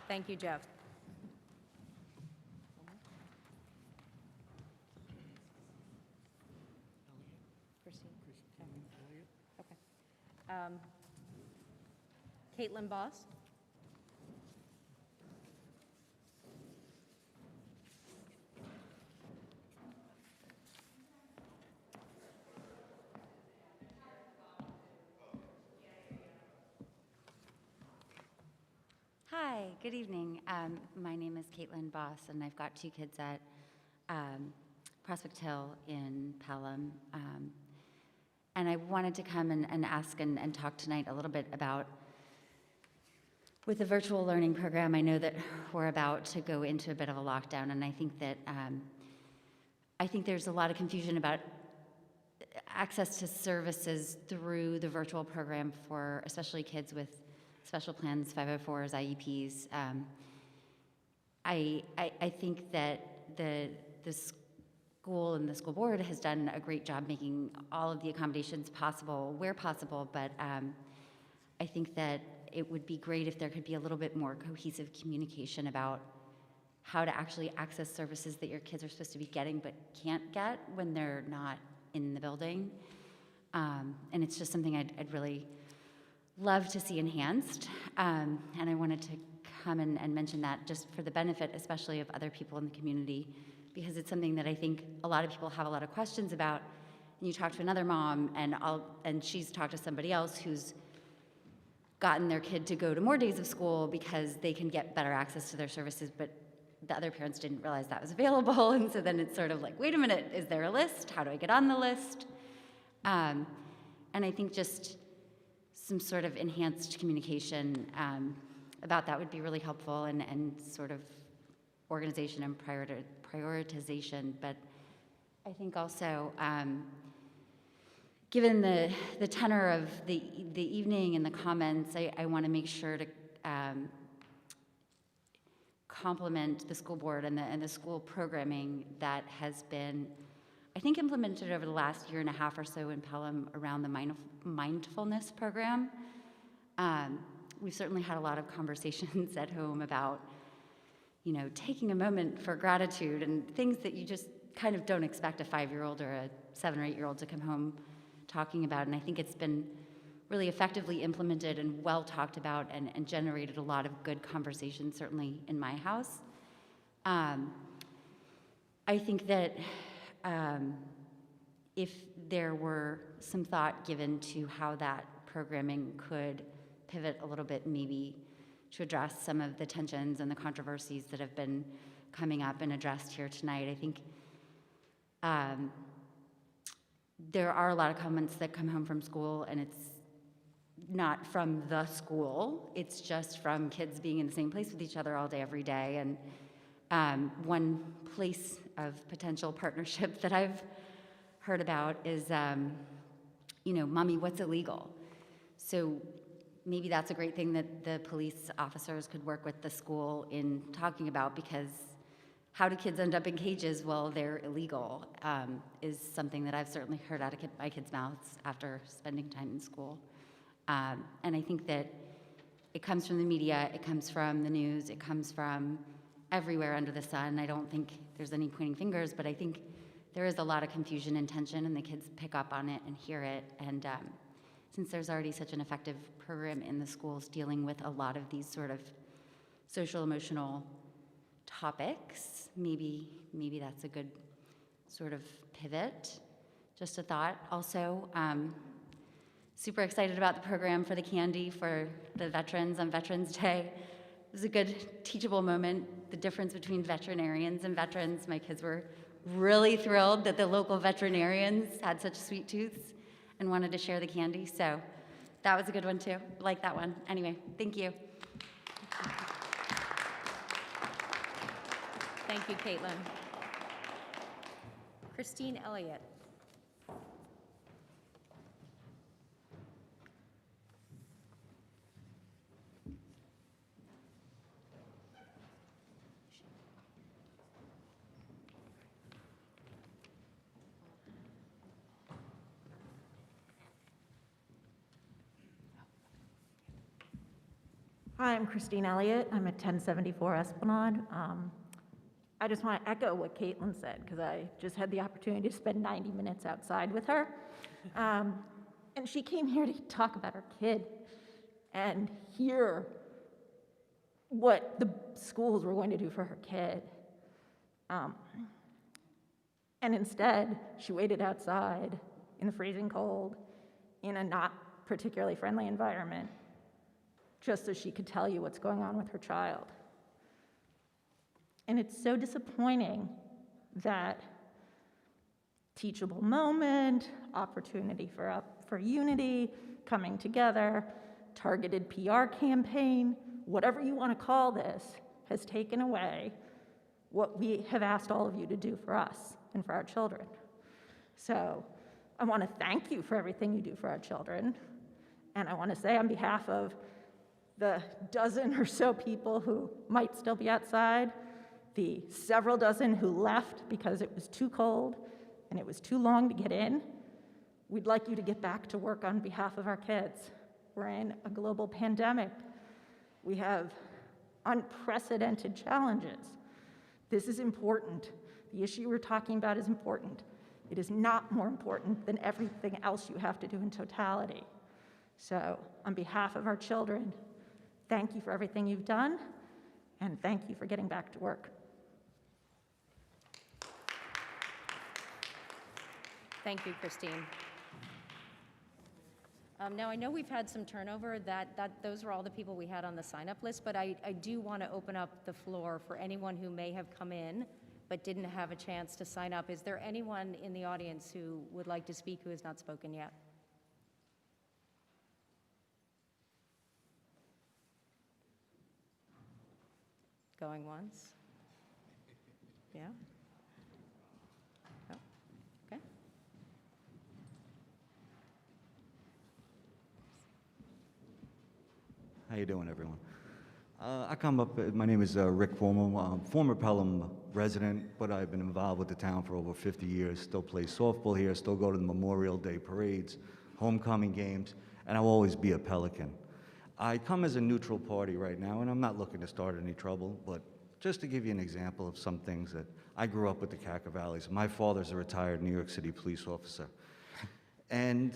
Thank you, Jeff. Okay. Caitlin Boss. Hi, good evening. My name is Caitlin Boss, and I've got two kids at Prospect Hill in Pelham. And I wanted to come and ask and talk tonight a little bit about, with the virtual learning program, I know that we're about to go into a bit of a lockdown, and I think that there's a lot of confusion about access to services through the virtual program for especially kids with special plans, 504s, IEPs. I think that the school and the school board has done a great job making all of the accommodations possible where possible, but I think that it would be great if there could be a little bit more cohesive communication about how to actually access services that your kids are supposed to be getting but can't get when they're not in the building. And it's just something I'd really love to see enhanced. And I wanted to come and mention that just for the benefit, especially of other people in the community, because it's something that I think a lot of people have a lot of questions about. And you talk to another mom, and she's talked to somebody else who's gotten their kid to go to more days of school because they can get better access to their services, but the other parents didn't realize that was available. And so then it's sort of like, wait a minute, is there a list? How do I get on the list? And I think just some sort of enhanced communication about that would be really helpful, and sort of organization and prioritization. But I think also, given the tenor of the evening and the comments, I want to make sure to compliment the school board and the school programming that has been, I think, implemented over the last year and a half or so in Pelham around the mindfulness program. We've certainly had a lot of conversations at home about, taking a moment for gratitude and things that you just kind of don't expect a 5-year-old or a 7 or 8-year-old to come home talking about. And I think it's been really effectively implemented and well talked about, and generated a lot of good conversations, certainly in my house. I think that if there were some thought given to how that programming could pivot a little bit, maybe to address some of the tensions and the controversies that have been coming up and addressed here tonight, I think there are a lot of comments that come home from school, and it's not from the school, it's just from kids being in the same place with each other all day, every day. And one place of potential partnership that I've heard about is, Mommy, what's illegal? So maybe that's a great thing that the police officers could work with the school in talking about, because how do kids end up in cages? Well, they're illegal, is something that I've certainly heard out of my kids' mouths after spending time in school. And I think that it comes from the media, it comes from the news, it comes from everywhere under the sun. I don't think there's any pointing fingers, but I think there is a lot of confusion and tension, and the kids pick up on it and hear it. And since there's already such an effective program in the schools dealing with a lot of these sort of social emotional topics, maybe that's a good sort of pivot. Just a thought. Also, super excited about the program for the candy for the veterans on Veterans Day. It was a good teachable moment, the difference between veterinarians and veterans. My kids were really thrilled that the local veterinarians had such sweet tooths and wanted to share the candy, so that was a good one too. I like that one. Anyway, thank you. Thank you, Caitlin. Christine Elliott. Hi, I'm Christine Elliott. I'm at 1074 Esplanade. I just want to echo what Caitlin said, because I just had the opportunity to spend 90 minutes outside with her. And she came here to talk about her kid and hear what the schools were going to do for her kid. And instead, she waited outside in the freezing cold, in a not particularly friendly environment, just so she could tell you what's going on with her child. And it's so disappointing that teachable moment, opportunity for unity, coming together, targeted PR campaign, whatever you want to call this, has taken away what we have asked all of you to do for us and for our children. So I want to thank you for everything you do for our children. And I want to say on behalf of the dozen or so people who might still be outside, the several dozen who left because it was too cold and it was too long to get in, we'd like you to get back to work on behalf of our kids. We're in a global pandemic. We have unprecedented challenges. This is important. The issue we're talking about is important. It is not more important than everything else you have to do in totality. So, on behalf of our children, thank you for everything you've done, and thank you for getting back to work. Thank you, Christine. Now, I know we've had some turnover, those were all the people we had on the sign-up list, but I do want to open up the floor for anyone who may have come in but didn't have a chance to sign up. Is there anyone in the audience who would like to speak who has not spoken yet? Going once? Yeah? No? Okay. How you doing, everyone? I come up, my name is Rick Cuomo. I'm a former Pelham resident, but I've been involved with the town for over 50 years. Still play softball here, still go to the Memorial Day parades, homecoming games, and I'll always be a Pelican. I come as a neutral party right now, and I'm not looking to start any trouble, but just to give you an example of some things that I grew up with the Caca Valleys. My father's a retired New York City police officer. And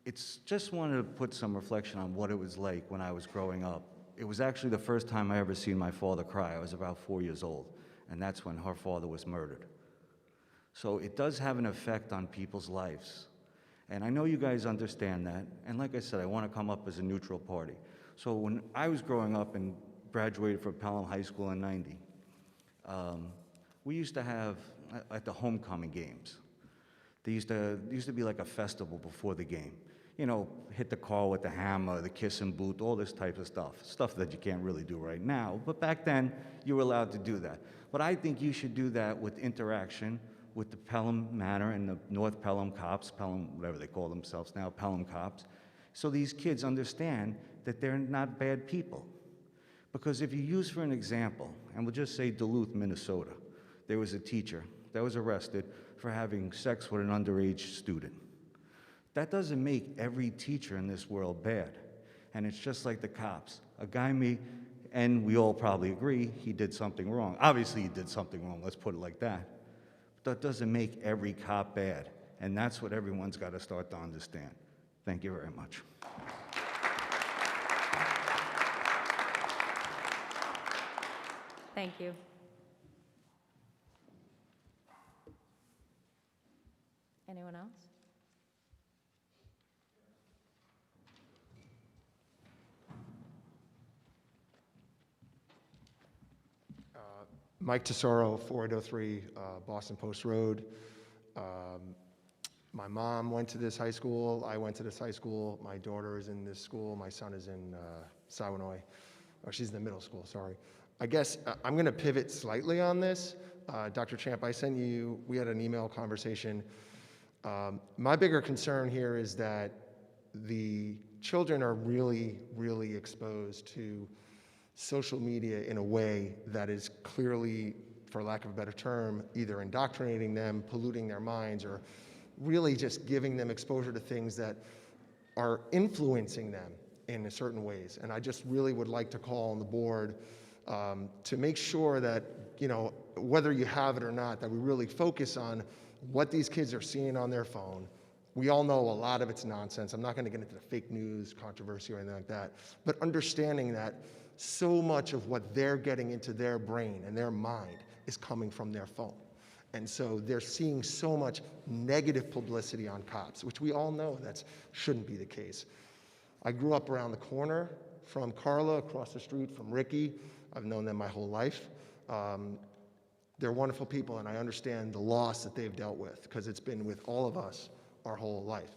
it's just wanted to put some reflection on what it was like when I was growing up. It was actually the first time I ever seen my father cry. I was about 4 years old, and that's when her father was murdered. So it does have an effect on people's lives. And I know you guys understand that, and like I said, I want to come up as a neutral party. So when I was growing up and graduated from Pelham High School in '90, we used to have, at the homecoming games, There used to be like a festival before the game. You know, hit the car with the hammer, the kissing booth, all this type of stuff that you can't really do right now. But back then, you were allowed to do that. But I think you should do that with interaction with the Pelham Manor and the North Pelham cops, Pelham, whatever they call themselves now, Pelham cops, so these kids understand that they're not bad people. Because if you use for an example, and we'll just say Duluth, Minnesota, there was a teacher that was arrested for having sex with an underage student. That doesn't make every teacher in this world bad. And it's just like the cops. A guy and we all probably agree, he did something wrong. Obviously, he did something wrong, let's put it like that. But that doesn't make every cop bad. And that's what everyone's got to start to understand. Thank you very much. Thank you. Anyone else? Mike Tesoro, 4803 Boston Post Road. My mom went to this high school. I went to this high school. My daughter is in this school. My son is in Sawanoy. Or she's in the middle school, sorry. I guess I'm going to pivot slightly on this. Dr. Champ, we had an email conversation. My bigger concern here is that the children are really, really exposed to social media in a way that is clearly, for lack of a better term, either indoctrinating them, polluting their minds, or really just giving them exposure to things that are influencing them in certain ways. And I just really would like to call on the board to make sure that, you know, whether you have it or not, that we really focus on what these kids are seeing on their phone. We all know a lot of it's nonsense. I'm not going to get into the fake news controversy or anything like that, but understanding that so much of what they're getting into their brain and their mind is coming from their phone. And so they're seeing so much negative publicity on cops, which we all know that shouldn't be the case. I grew up around the corner from Carla, across the street from Ricky. I've known them my whole life. They're wonderful people, and I understand the loss that they've dealt with, because it's been with all of us our whole life.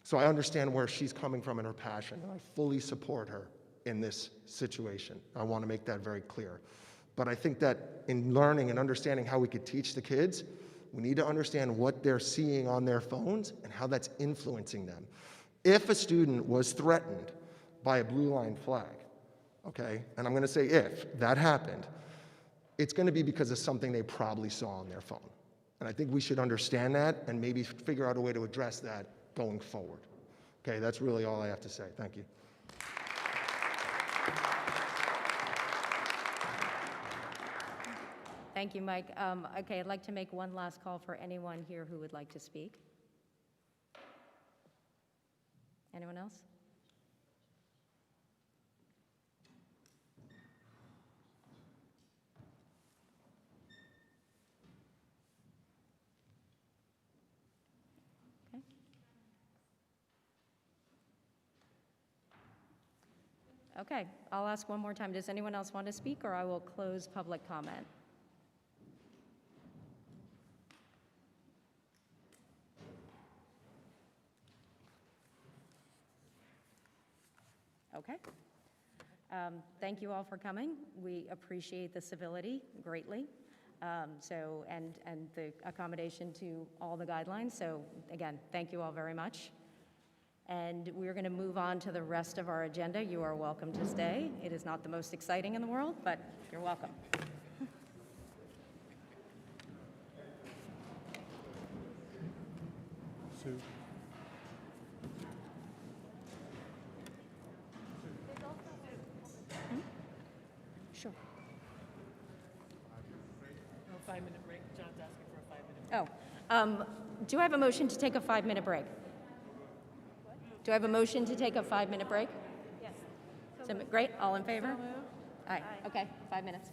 So I understand where she's coming from and her passion, and I fully support her in this situation. I want to make that very clear. But I think that in learning and understanding how we could teach the kids, we need to understand what they're seeing on their phones and how that's influencing them. If a student was threatened by a blue line flag, okay, and I'm going to say if that happened, it's going to be because of something they probably saw on their phone. And I think we should understand that and maybe figure out a way to address that going forward. Okay, that's really all I have to say. Thank you. Thank you, Mike. Okay, I'd like to make one last call for anyone here who would like to speak. Anyone else? Okay, I'll ask one more time. Does anyone else want to speak, or I will close public comment? Okay. Thank you all for coming. We appreciate the civility greatly. And the accommodation to all the guidelines. So again, thank you all very much. And we're going to move on to the rest of our agenda. You are welcome to stay. It is not the most exciting in the world, but you're welcome. Sue. Sure. 5-minute break. John's asking for a 5-minute break. Do I have a motion to take a 5-minute break? Do I have a motion to take a 5-minute break? Yes. So, great. All in favor? Aye. Okay, 5 minutes.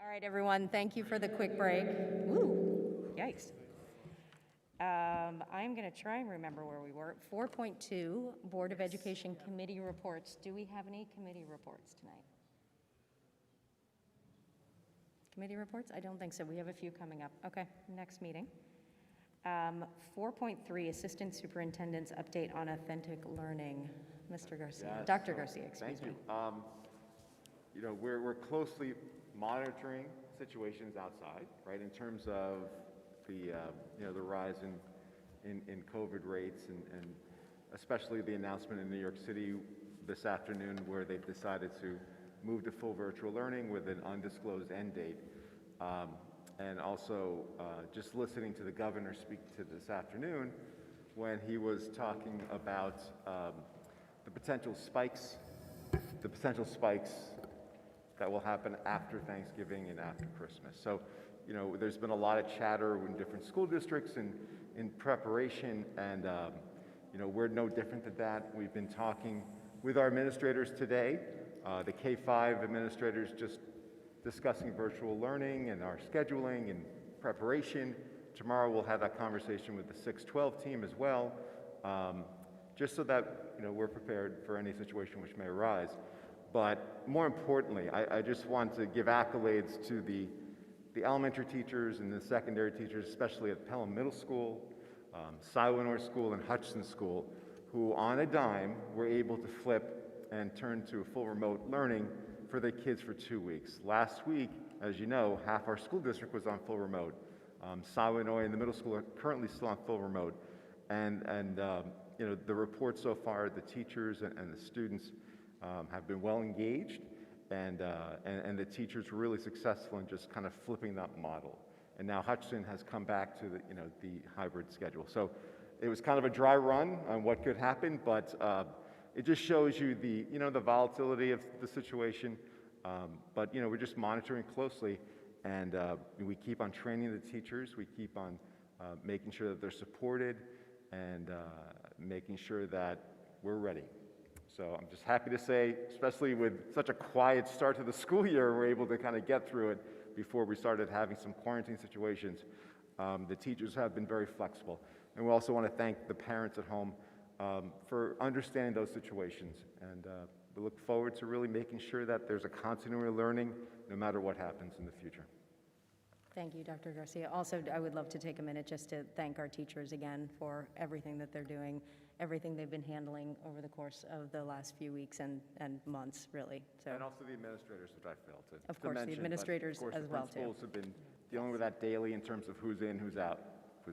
All right, everyone, thank you for the quick break. Woo, yikes. I'm going to try and remember where we were. 4.2, Board of Education Committee reports. Do we have any committee reports tonight? Committee reports? I don't think so. We have a few coming up. Okay, next meeting. 4.3, Assistant Superintendent's update on authentic learning. Mr. Garcia, Yes, Dr. Garcia, excuse me. Thank you. You know, we're closely monitoring situations outside, right, in terms of the, the rise in COVID rates and especially the announcement in New York City this afternoon where they've decided to move to full virtual learning with an undisclosed end date. And also just listening to the governor speak to this afternoon when he was talking about the potential spikes that will happen after Thanksgiving and after Christmas. So, you know, there's been a lot of chatter in different school districts and in preparation, and you know, we're no different than that. We've been talking with our administrators today, the K-5 administrators just discussing virtual learning and our scheduling and preparation. Tomorrow we'll have that conversation with the 612 team as well, just so that, you know, we're prepared for any situation which may arise. But more importantly, I just want to give accolades to the elementary teachers and the secondary teachers, especially at Pelham Middle School, Silenor School, and Hutchinson School, who on a dime were able to flip and turn to full remote learning for their kids for 2 weeks. Last week, as you know, half our school district was on full remote. Silenor and the middle school are currently still on full remote. And you know, the report so far, the teachers and the students have been well engaged, and the teachers were really successful in just kind of flipping that model. And now Hutchinson has come back to the hybrid schedule. So it was kind of a dry run on what could happen, but it just shows you the volatility of the situation. But you know, we're just monitoring closely, and we keep on training the teachers. We keep on making sure that they're supported, and making sure that we're ready. So I'm just happy to say, especially with such a quiet start to the school year, we're able to kind of get through it before we started having some quarantine situations. The teachers have been very flexible. And we also want to thank the parents at home for understanding those situations. And we look forward to really making sure that there's a continuity of learning no matter what happens in the future. Thank you, Dr. Garcia. Also, I would love to take a minute just to thank our teachers again for everything that they're doing, everything they've been handling over the course of the last few weeks and months, really. So, and also the administrators, which I failed to of course, mention, the administrators as well, too. as well, The principals have been dealing with that daily in terms of who's in, who's out,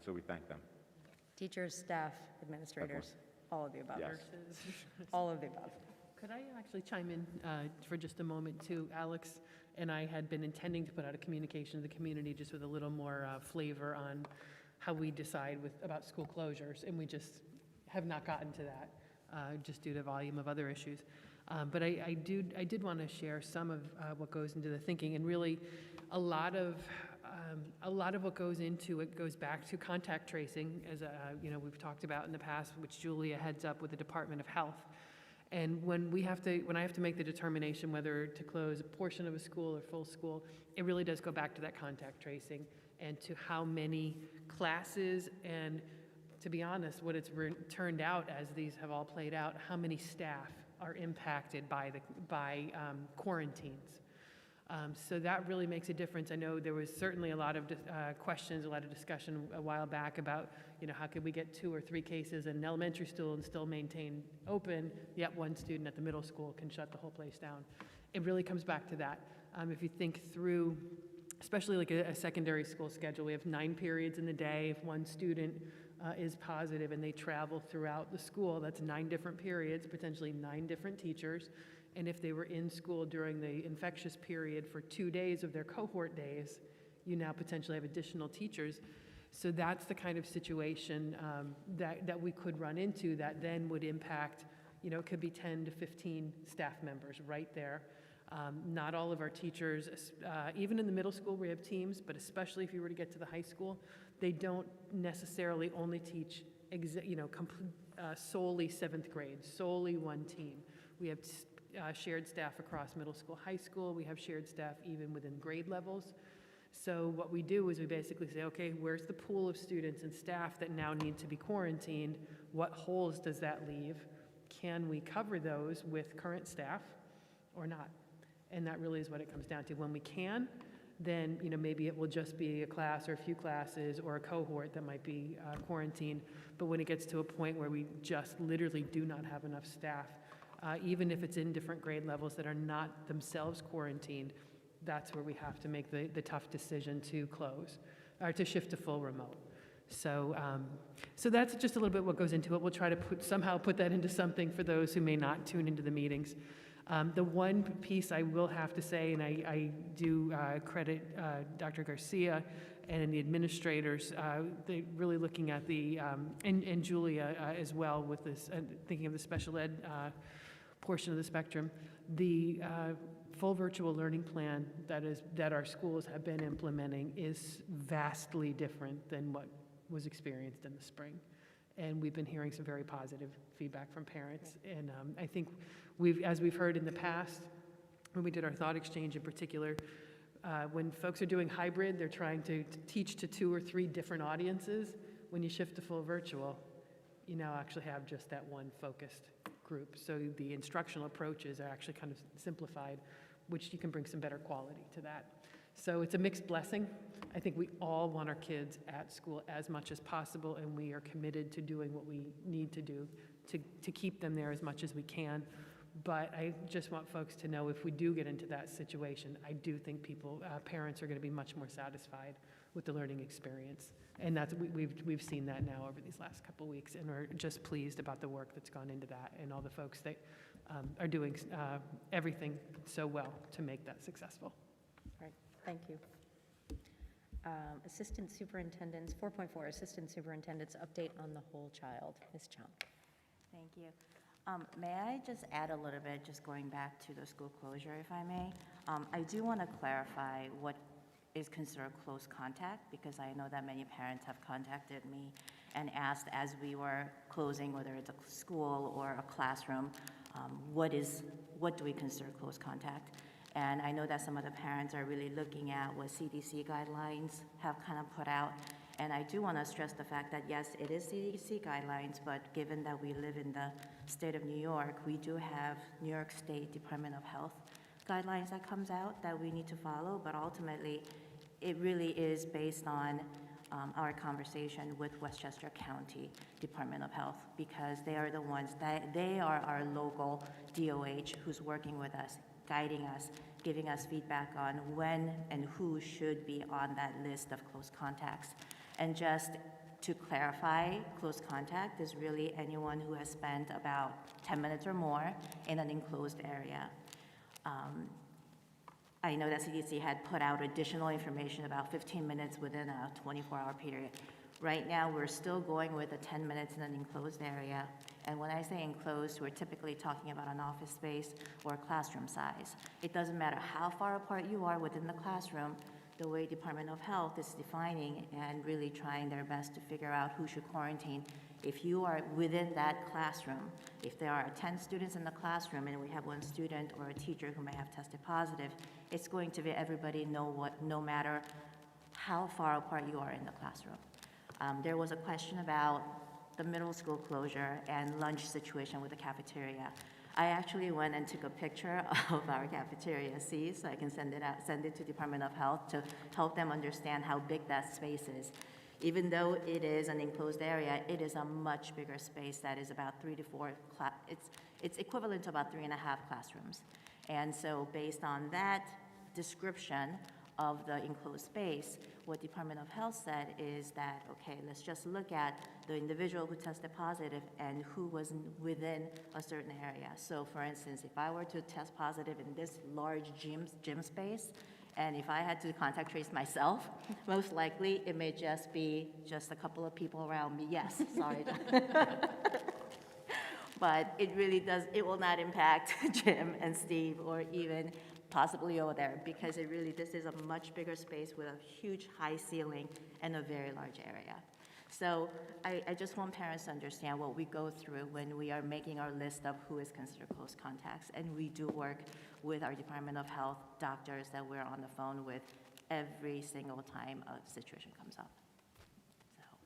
so we thank them. Teachers, staff, administrators, all of the above. Yes. All of the above. Could I actually chime in for just a moment too? Alex and I had been intending to put out a communication to the community just with a little more flavor on how we decide about school closures, and we just have not gotten to that just due to volume of other issues. But I did want to share some of what goes into the thinking, and really a lot of what goes into it goes back to contact tracing, as we've talked about in the past, which Julia heads up with the Department of Health. And when I have to make the determination whether to close a portion of a school or full school, it really does go back to that contact tracing and to how many classes, and to be honest, what it's turned out as these have all played out, how many staff are impacted by quarantines. So that really makes a difference. I know there was certainly a lot of questions, a lot of discussion a while back about, how could we get 2 or 3 cases in an elementary school and still maintain open, yet one student at the middle school can shut the whole place down. It really comes back to that. If you think through, especially like a secondary school schedule, we have 9 periods in the day. If one student is positive and they travel throughout the school, that's 9 different periods, potentially 9 different teachers. And if they were in school during the infectious period for 2 days of their cohort days, you now potentially have additional teachers. So that's the kind of situation that we could run into that then would impact, it could be 10 to 15 staff members right there. Not all of our teachers, even in the middle school we have teams, but especially if you were to get to the high school, they don't necessarily only teach solely 7th grade, solely one team. We have shared staff across middle school, high school. We have shared staff even within grade levels. So what we do is we basically say, okay, where's the pool of students and staff that now need to be quarantined? What holes does that leave? Can we cover those with current staff or not? And that really is what it comes down to. When we can, then maybe it will just be a class or a few classes or a cohort that might be quarantined. But when it gets to a point where we just literally do not have enough staff, even if it's in different grade levels that are not themselves quarantined, that's where we have to make the tough decision to close or to shift to full remote. So, so that's just a little bit what goes into it. We'll try to somehow put that into something for those who may not tune into the meetings. The one piece I will have to say, and I do credit Dr. Garcia and the administrators, they really looking at the, and Julia as well with this, thinking of the special ed portion of the spectrum, the full virtual learning plan that our schools have been implementing is vastly different than what was experienced in the spring. And we've been hearing some very positive feedback from parents. And I think as we've heard in the past, when we did our thought exchange in particular, when folks are doing hybrid, they're trying to teach to 2 or 3 different audiences. When you shift to full virtual, you now actually have just that one focused group. So the instructional approaches are actually kind of simplified, which you can bring some better quality to that. So it's a mixed blessing. I think we all want our kids at school as much as possible, and we are committed to doing what we need to do to keep them there as much as we can. But I just want folks to know if we do get into that situation, I do think parents are going to be much more satisfied with the learning experience. And that's, we've seen that now over these last couple of weeks, and we're just pleased about the work that's gone into that and all the folks that are doing everything so well to make that successful. Right, thank you. Assistant Superintendents, 4.4, Assistant Superintendent's update on the whole child. Ms. Chung. Thank you. May I just add a little bit, just going back to the school closure, if I may? I do want to clarify what is considered close contact, because I know that many parents have contacted me and asked as we were closing, whether it's a school or a classroom, what do we consider close contact? And I know that some of the parents are really looking at what CDC guidelines have kind of put out. And I do want to stress the fact that, yes, it is CDC guidelines, but given that we live in the state of New York, we do have New York State Department of Health guidelines that comes out that we need to follow, but ultimately, it really is based on our conversation with Westchester County Department of Health, because they are the ones they are our local DOH who's working with us, guiding us, giving us feedback on when and who should be on that list of close contacts. And just to clarify, close contact is really anyone who has spent about 10 minutes or more in an enclosed area. I know that CDC had put out additional information about 15 minutes within a 24-hour period. Right now, we're still going with the 10 minutes in an enclosed area. And when I say enclosed, we're typically talking about an office space or classroom size. It doesn't matter how far apart you are within the classroom, the way Department of Health is defining and really trying their best to figure out who should quarantine. If you are within that classroom, if there are 10 students in the classroom and we have one student or a teacher who may have tested positive, it's going to be everybody no matter how far apart you are in the classroom. There was a question about the middle school closure and lunch situation with the cafeteria. I actually went and took a picture of our cafeteria C, so I can send it to Department of Health to help them understand how big that space is. Even though it is an enclosed area, it is a much bigger space that is about 3 to 4, it's equivalent to about 3.5 classrooms. And so based on that description of the enclosed space, what Department of Health said is that, okay, let's just look at the individual who tested positive and who was within a certain area. So for instance, if I were to test positive in this large gym space, and if I had to contact trace myself, most likely it may just be just a couple of people around me. Yes, sorry. But it really does, it will not impact Jim and Steve or even possibly over there, because this is a much bigger space with a huge high ceiling and a very large area. So I just want parents to understand what we go through when we are making our list of who is considered close contacts. And we do work with our Department of Health doctors that we're on the phone with every single time a situation comes up.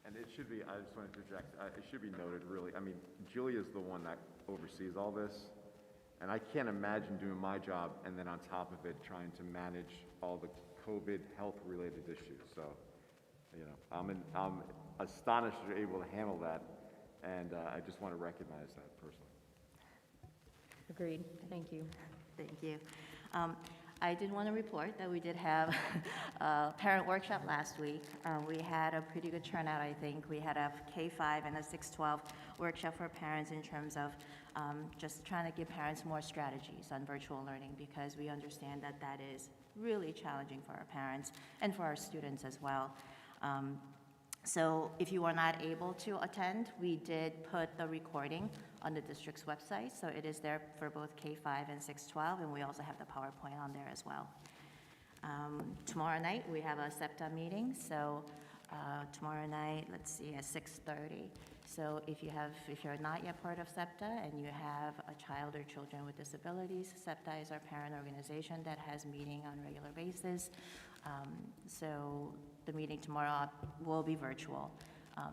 And it should be, I just wanted to interject, it should be noted really, I mean, Julia's the one that oversees all this, and I can't imagine doing my job and then on top of it trying to manage all the COVID health-related issues. So, you know, I'm astonished you're able to handle that, and I just want to recognize that personally. Agreed. Thank you. Thank you. I did want to report that we did have a parent workshop last week. We had a pretty good turnout, I think. We had a K-5 and a 6-12 workshop for parents in terms of just trying to give parents more strategies on virtual learning, because we understand that that is really challenging for our parents and for our students as well. So if you were not able to attend, we did put the recording on the district's website, so it is there for both K-5 and 6-12, and we also have the PowerPoint on there as well. Tomorrow night, we have a SEPTA meeting, so tomorrow night, let's see, at 6:30. So if you're not yet part of SEPTA and you have a child or children with disabilities, SEPTA is our parent organization that has meeting on a regular basis. So the meeting tomorrow will be virtual.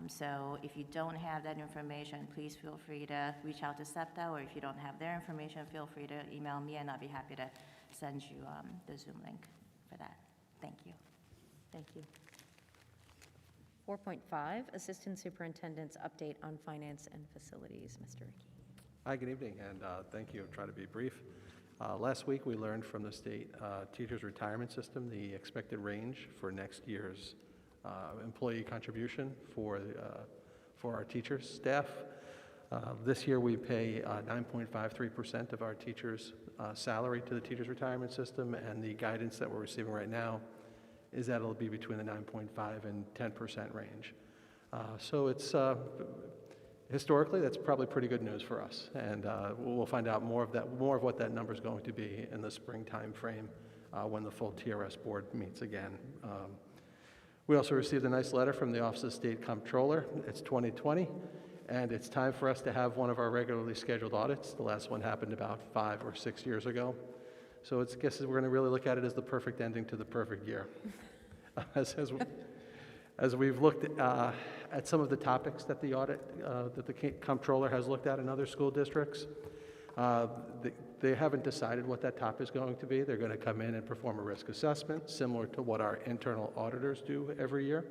So if you don't have that information, please feel free to reach out to SEPTA, or if you don't have their information, feel free to email me, and I'll be happy to send you the Zoom link for that. Thank you. Thank you. 4.5, Assistant Superintendent's update on finance and facilities. Mr. Rickey. Hi, good evening, and thank you. I'll try to be brief. Last week, we learned from the state teachers' retirement system the expected range for next year's employee contribution for our teachers' staff. This year, we pay 9.53% of our teachers' salary to the teachers' retirement system, and the guidance that we're receiving right now is that it'll be between the 9.5 and 10% range. So it's historically, that's probably pretty good news for us, and we'll find out more of what that number is going to be in the spring time frame when the full TRS board meets again. We also received a nice letter from the Office of the State Comptroller. It's 2020, and it's time for us to have one of our regularly scheduled audits. The last one happened about 5 or 6 years ago. So I guess we're going to really look at it as the perfect ending to the perfect year. As we've looked at some of the topics that the audit, that the comptroller has looked at in other school districts, they haven't decided what that top is going to be. They're going to come in and perform a risk assessment, similar to what our internal auditors do every year.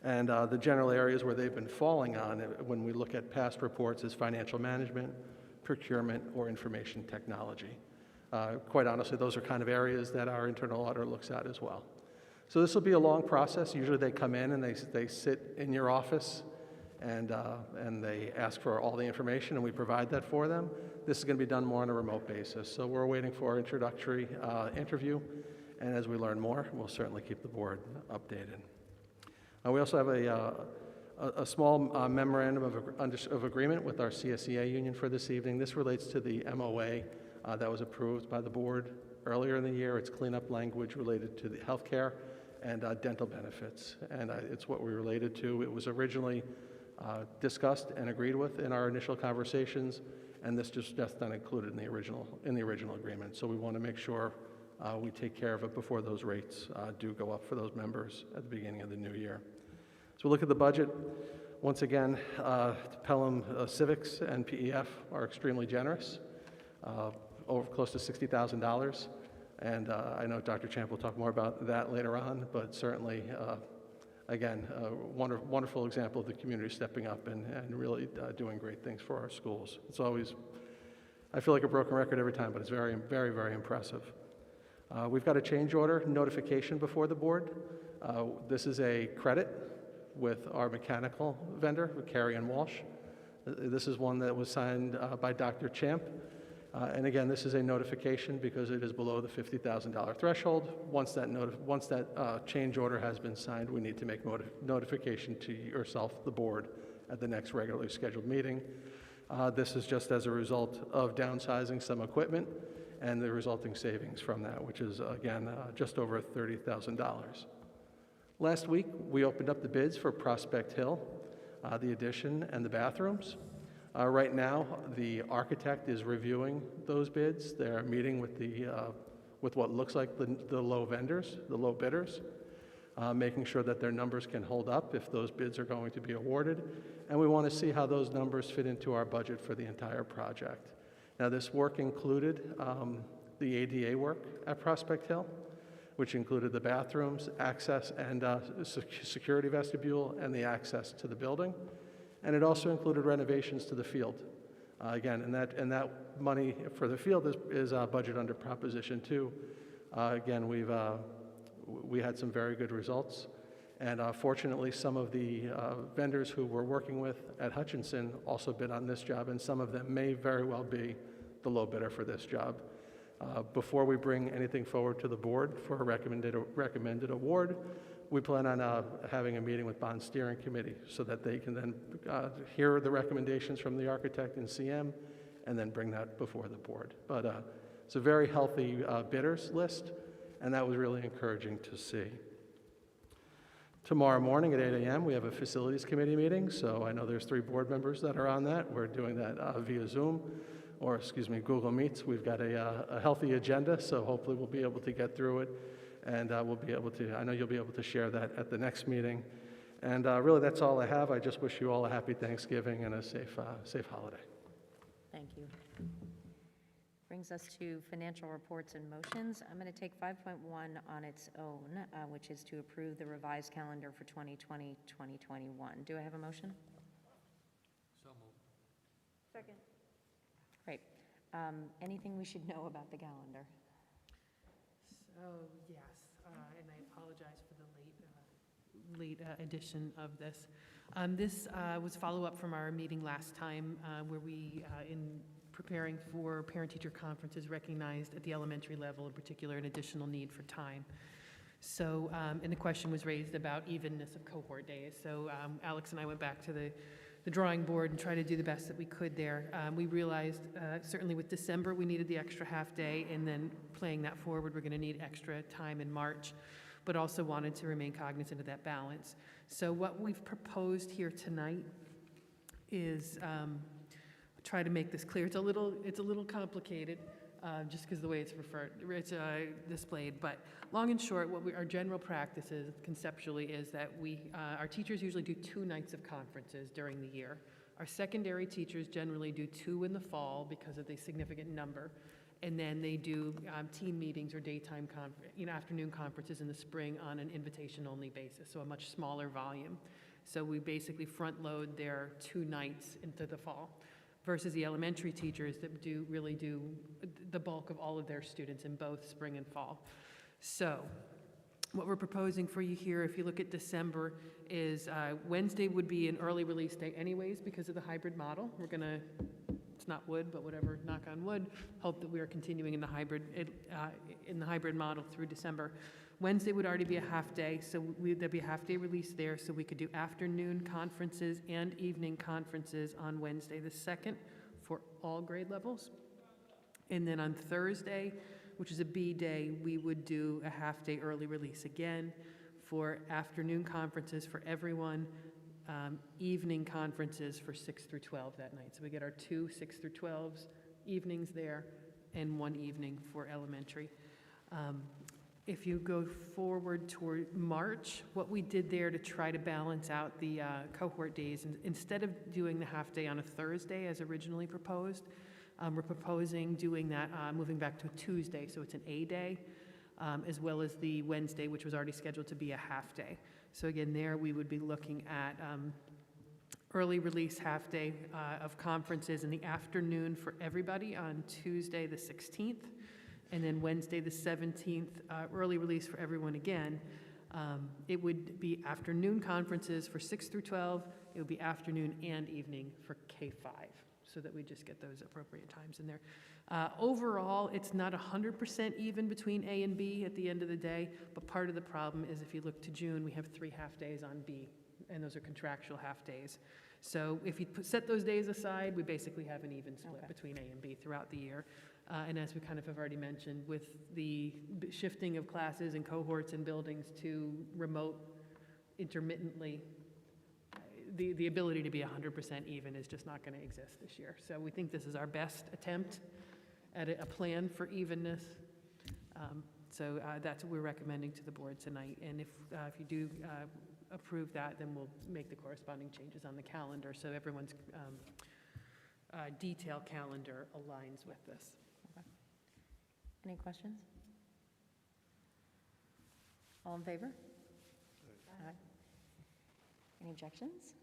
And the general areas where they've been falling on, when we look at past reports, is financial management, procurement, or information technology. Quite honestly, those are kind of areas that our internal auditor looks at as well. So this will be a long process. Usually they come in and they sit in your office and they ask for all the information, and we provide that for them. This is going to be done more on a remote basis. So we're waiting for our introductory interview, and as we learn more, we'll certainly keep the board updated. We also have a small memorandum of agreement with our CSEA union for this evening. This relates to the MOA that was approved by the board earlier in the year. It's cleanup language related to the healthcare and dental benefits, and it's what we related to. It was originally discussed and agreed with in our initial conversations, and this just not included in the original agreement. So we want to make sure we take care of it before those rates do go up for those members at the beginning of the new year. So we look at the budget. Once again, Pelham Civics and PEF are extremely generous. Over close to $60,000, and I know Dr. Champ will talk more about that later on, but certainly, again, a wonderful example of the community stepping up and really doing great things for our schools. It's always, I feel like a broken record every time, but it's very, very, very impressive. We've got a change order notification before the board. This is a credit with our mechanical vendor, Carey and Walsh. This is one that was signed by Dr. Champ. And again, this is a notification because it is below the $50,000 threshold. Once that change order has been signed, we need to make notification to yourself, the board, at the next regularly scheduled meeting. This is just as a result of downsizing some equipment and the resulting savings from that, which is, again, just over $30,000. Last week, we opened up the bids for Prospect Hill, the addition and the bathrooms. Right now, the architect is reviewing those bids. They're meeting with with what looks like the low vendors, the low bidders, making sure that their numbers can hold up if those bids are going to be awarded. And we want to see how those numbers fit into our budget for the entire project. Now, this work included the ADA work at Prospect Hill, which included the bathrooms, access and security vestibule, and the access to the building. And it also included renovations to the field. Again, and that money for the field is budget under Proposition 2. Again, we had some very good results. And fortunately, some of the vendors who we're working with at Hutchinson also bid on this job, and some of them may very well be the low bidder for this job. Before we bring anything forward to the board for a recommended award, we plan on having a meeting with Bond Steering Committee so that they can then hear the recommendations from the architect and CM and then bring that before the board. But it's a very healthy bidders list, and that was really encouraging to see. Tomorrow morning at 8 a.m., we have a facilities committee meeting, so I know there's 3 board members that are on that. We're doing that via Zoom, or excuse me, Google Meets. We've got a healthy agenda, so hopefully we'll be able to get through it, and we'll be able to, I know you'll be able to share that at the next meeting. And really, that's all I have. I just wish you all a happy Thanksgiving and a safe holiday. Thank you. Brings us to financial reports and motions. I'm going to take 5.1 on its own, which is to approve the revised calendar for 2020-2021. Do I have a motion? So moved. Second. Great. Anything we should know about the calendar? So, yes, and I apologize for the late edition of this. This was follow-up from our meeting last time where we, in preparing for parent-teacher conferences, recognized at the elementary level in particular an additional need for time. So, and the question was raised about evenness of cohort days. So Alex and I went back to the drawing board and tried to do the best that we could there. We realized certainly with December we needed the extra half day, and then playing that forward we're going to need extra time in March, but also wanted to remain cognizant of that balance. So what we've proposed here tonight is try to make this clear. It's a little complicated, just because the way it's displayed. But long and short, our general practice is conceptually is that our teachers usually do 2 nights of conferences during the year. Our secondary teachers generally do 2 in the fall because of the significant number, and then they do team meetings or daytime afternoon conferences in the spring on an invitation-only basis, so a much smaller volume. So we basically front load their 2 nights into the fall, versus the elementary teachers that really do the bulk of all of their students in both spring and fall. So what we're proposing for you here, if you look at December, is Wednesday would be an early release day anyways because of the hybrid model. We're gonna, it's not wood, but whatever, knock on wood, hope that we are continuing in the hybrid model through December. Wednesday would already be a half day, so there'd be a half day release there, so we could do afternoon conferences and evening conferences on Wednesday the 2nd for all grade levels. And then on Thursday, which is a B day, we would do a half day early release again for afternoon conferences for everyone, evening conferences for 6 through 12 that night. So we get our 2 6 through 12s evenings there and 1 evening for elementary. If you go forward toward March, what we did there to try to balance out the cohort days, instead of doing the half day on a Thursday as originally proposed, we're proposing doing that, moving back to a Tuesday, so it's an A day, as well as the Wednesday, which was already scheduled to be a half day. So again, there we would be looking at early release half day of conferences in the afternoon for everybody on Tuesday the 16th. And then Wednesday the 17th, early release for everyone again. It would be afternoon conferences for 6 through 12. It would be afternoon and evening for K-5, so that we just get those appropriate times in there. Overall, it's not 100% even between A and B at the end of the day, but part of the problem is if you look to June, we have 3 half days on B, and those are contractual half days. So if you set those days aside, we basically have an even split between A and B throughout the year. And as we kind of have already mentioned, with the shifting of classes and cohorts and buildings to remote intermittently, the ability to be 100% even is just not going to exist this year. So we think this is our best attempt at a plan for evenness. So that's what we're recommending to the board tonight. And if you do approve that, then we'll make the corresponding changes on the calendar so everyone's detail calendar aligns with this. Okay. Any questions? All in favor? Aye. Any objections?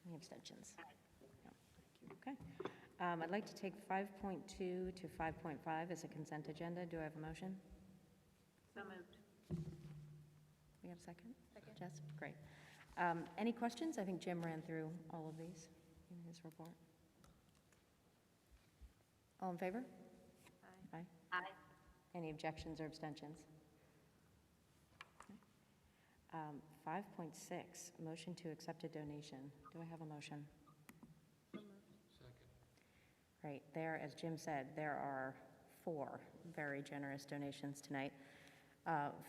Any abstentions? No. Thank you. Okay. I'd like to take 5.2 to 5.5 as a consent agenda. Do I have a motion? So moved. We have a second? Second. Jess? Great. Any questions? I think Jim ran through all of these in his report. All in favor? Aye. Aye. Aye. Any objections or abstentions? 5.6, motion to accept a donation. Do I have a motion? Second. Great. There, as Jim said, there are 4 very generous donations tonight.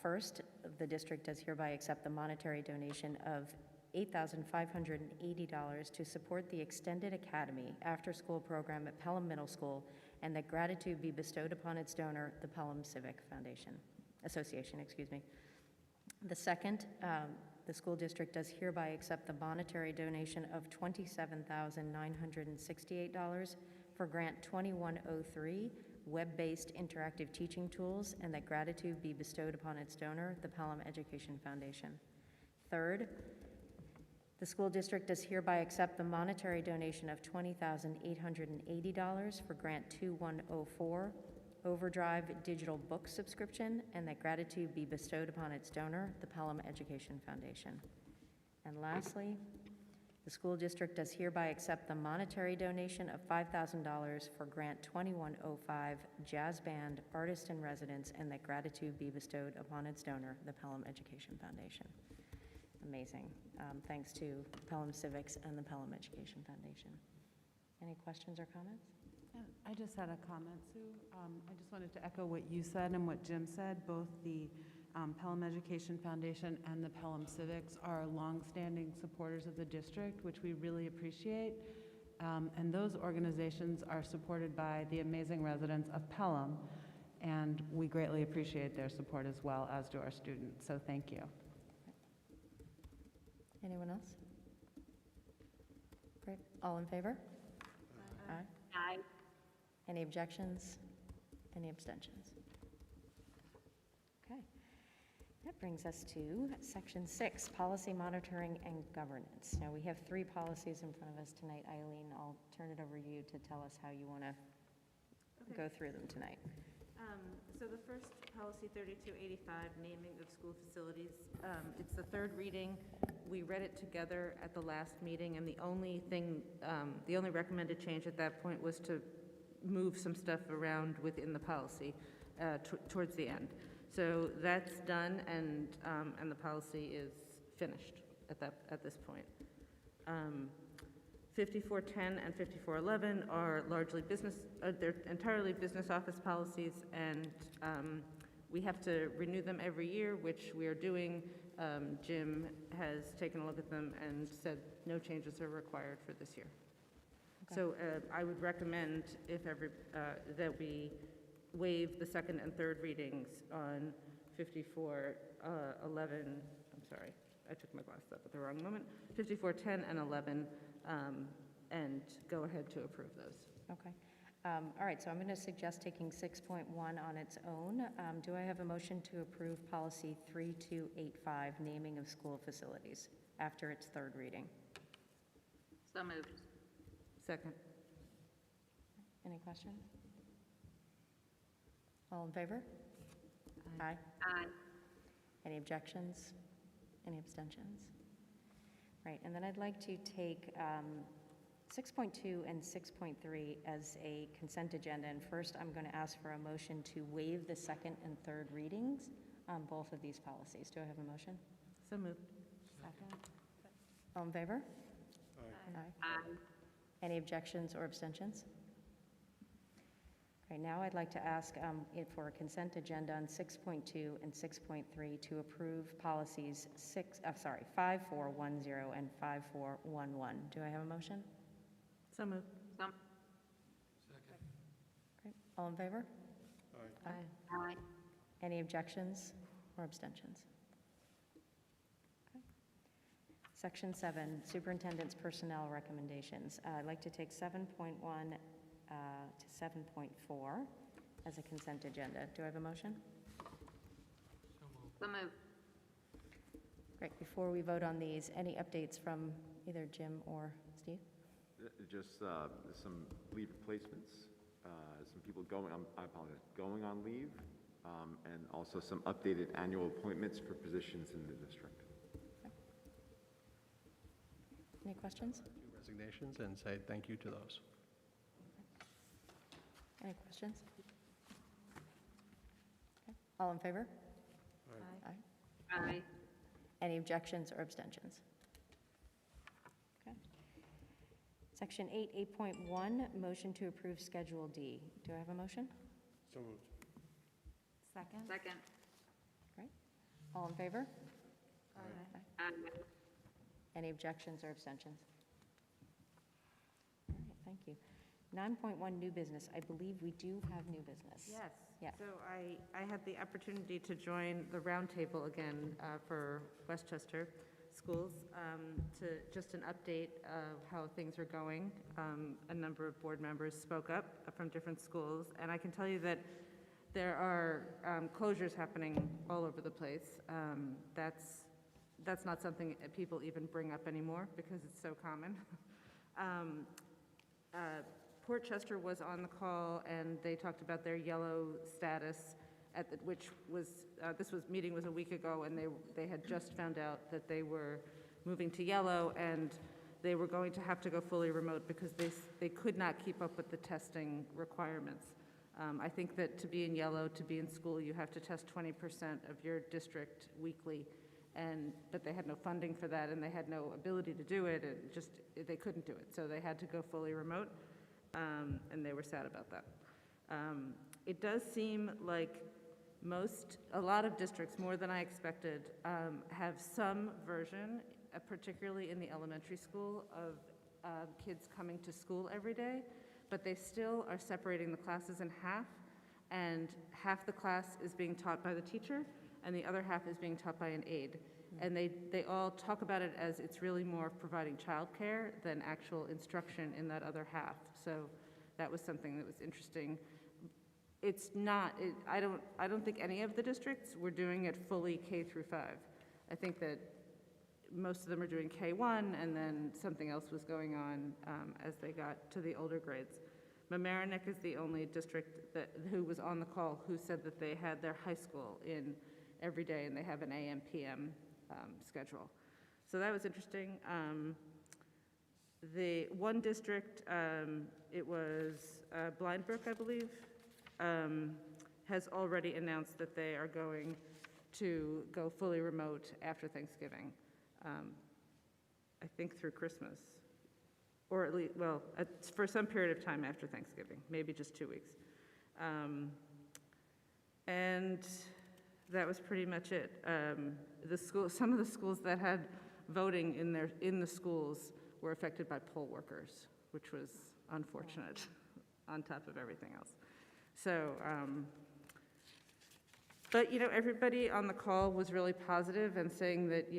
First, the district does hereby accept the monetary donation of $8,580 to support the Extended Academy after-school program at Pelham Middle School, and that gratitude be bestowed upon its donor, the Pelham Civic Association. The second, the school district does hereby accept the monetary donation of $27,968 for Grant 2103, web-based interactive teaching tools, and that gratitude be bestowed upon its donor, the Pelham Education Foundation. Third, the school district does hereby accept the monetary donation of $20,880 for Grant 2104, Overdrive digital book subscription, and that gratitude be bestowed upon its donor, the Pelham Education Foundation. And lastly, the school district does hereby accept the monetary donation of $5,000 for Grant 2105, Jazz Band Artist in Residence, and that gratitude be bestowed upon its donor, the Pelham Education Foundation. Amazing. Thanks to Pelham Civics and the Pelham Education Foundation. Any questions or comments? Yeah, I just had a comment, Sue. I just wanted to echo what you said and what Jim said. Both the Pelham Education Foundation and the Pelham Civics are longstanding supporters of the district, which we really appreciate. And those organizations are supported by the amazing residents of Pelham, and we greatly appreciate their support as well, as do our students. So thank you. Anyone else? Great. All in favor? Aye. Aye. Any objections? Any abstentions? Okay. That brings us to Section 6, Policy Monitoring and Governance. Now, we have 3 policies in front of us tonight. Eileen, I'll turn it over to you to tell us how you want to go through them tonight. So the first policy, 3285, naming of school facilities. It's the 3rd reading. We read it together at the last meeting, and the only recommended change at that point was to move some stuff around within the policy towards the end. So that's done, and the policy is finished at this point. 5410 and 5411 are largely they're entirely business office policies, and we have to renew them every year, which we are doing. Jim has taken a look at them and said no changes are required for this year. Okay. So I would recommend that we waive the 2nd and 3rd readings on 5411. I'm sorry, I took my glasses up at the wrong moment. 5410 and 11. And go ahead to approve those. Okay. All right, so I'm going to suggest taking 6.1 on its own. Do I have a motion to approve policy 3285, naming of school facilities, after its 3rd reading? So moved. Second. Any questions? All in favor? Aye. Aye. Any objections? Any abstentions? Right, and then I'd like to take 6.2 and 6.3 as a consent agenda. And first, I'm going to ask for a motion to waive the 2nd and 3rd readings on both of these policies. Do I have a motion? So moved. Second. All in favor? Aye. Aye. Any objections or abstentions? Great. right, now I'd like to ask for a consent agenda on 6.2 and 6.3 to approve policies 5410 and 5411. Do I have a motion? So moved. Great. All in favor? Aye. Aye. Any objections or abstentions? Okay. Section 7, Superintendent's Personnel Recommendations. I'd like to take 7.1 to 7.4 as a consent agenda. Do I have a motion? So moved. Great. Before we vote on these, any updates from either Jim or Steve? Just some leave replacements, some people I apologize, going on leave, and also some updated annual appointments for positions in the district. Okay. Any questions? Resignations and say thank you to those. Any questions? Okay. All in favor? Aye. Aye. Aye. Any objections or abstentions? Okay. Section 8, 8.1, motion to approve Schedule D. Do I have a motion? So moved. Second? Second. Great. All in favor? Aye. Aye. Any objections or abstentions? All right, thank you. 9.1, new business. I believe we do have new business. Yes. Yeah. So I had the opportunity to join the roundtable again for Westchester schools to just an update of how things are going. A number of board members spoke up from different schools, and I can tell you that there are closures happening all over the place. That's not something people even bring up anymore because it's so common. Port Chester was on the call, and they talked about their yellow status, meeting was a week ago, and they had just found out that they were moving to yellow, and they were going to have to go fully remote because they could not keep up with the testing requirements. I think that to be in yellow, to be in school, you have to test 20% of your district weekly, but they had no funding for that, and they had no ability to do it, and they couldn't do it, so they had to go fully remote. And they were sad about that. It does seem like a lot of districts, more than I expected, have some version, particularly in the elementary school, of kids coming to school every day, but they still are separating the classes in half, and half the class is being taught by the teacher, and the other half is being taught by an aide. And they all talk about it as it's really more providing childcare than actual instruction in that other half. So that was something that was interesting. It's not, I don't think any of the districts were doing it fully K through 5. I think that most of them are doing K1, and then something else was going on as they got to the older grades. Mamaroneck is the only district who was on the call who said that they had their high school in every day, and they have an AM, PM schedule. So that was interesting. The one district, it was Blindbrook, I believe, has already announced that they are going to go fully remote after Thanksgiving. I think through Christmas, or at least, well, for some period of time after Thanksgiving, maybe just 2 weeks. And that was pretty much it. Some of the schools that had voting in the schools were affected by poll workers, which was unfortunate on top of everything else. So, but everybody on the call was really positive and saying that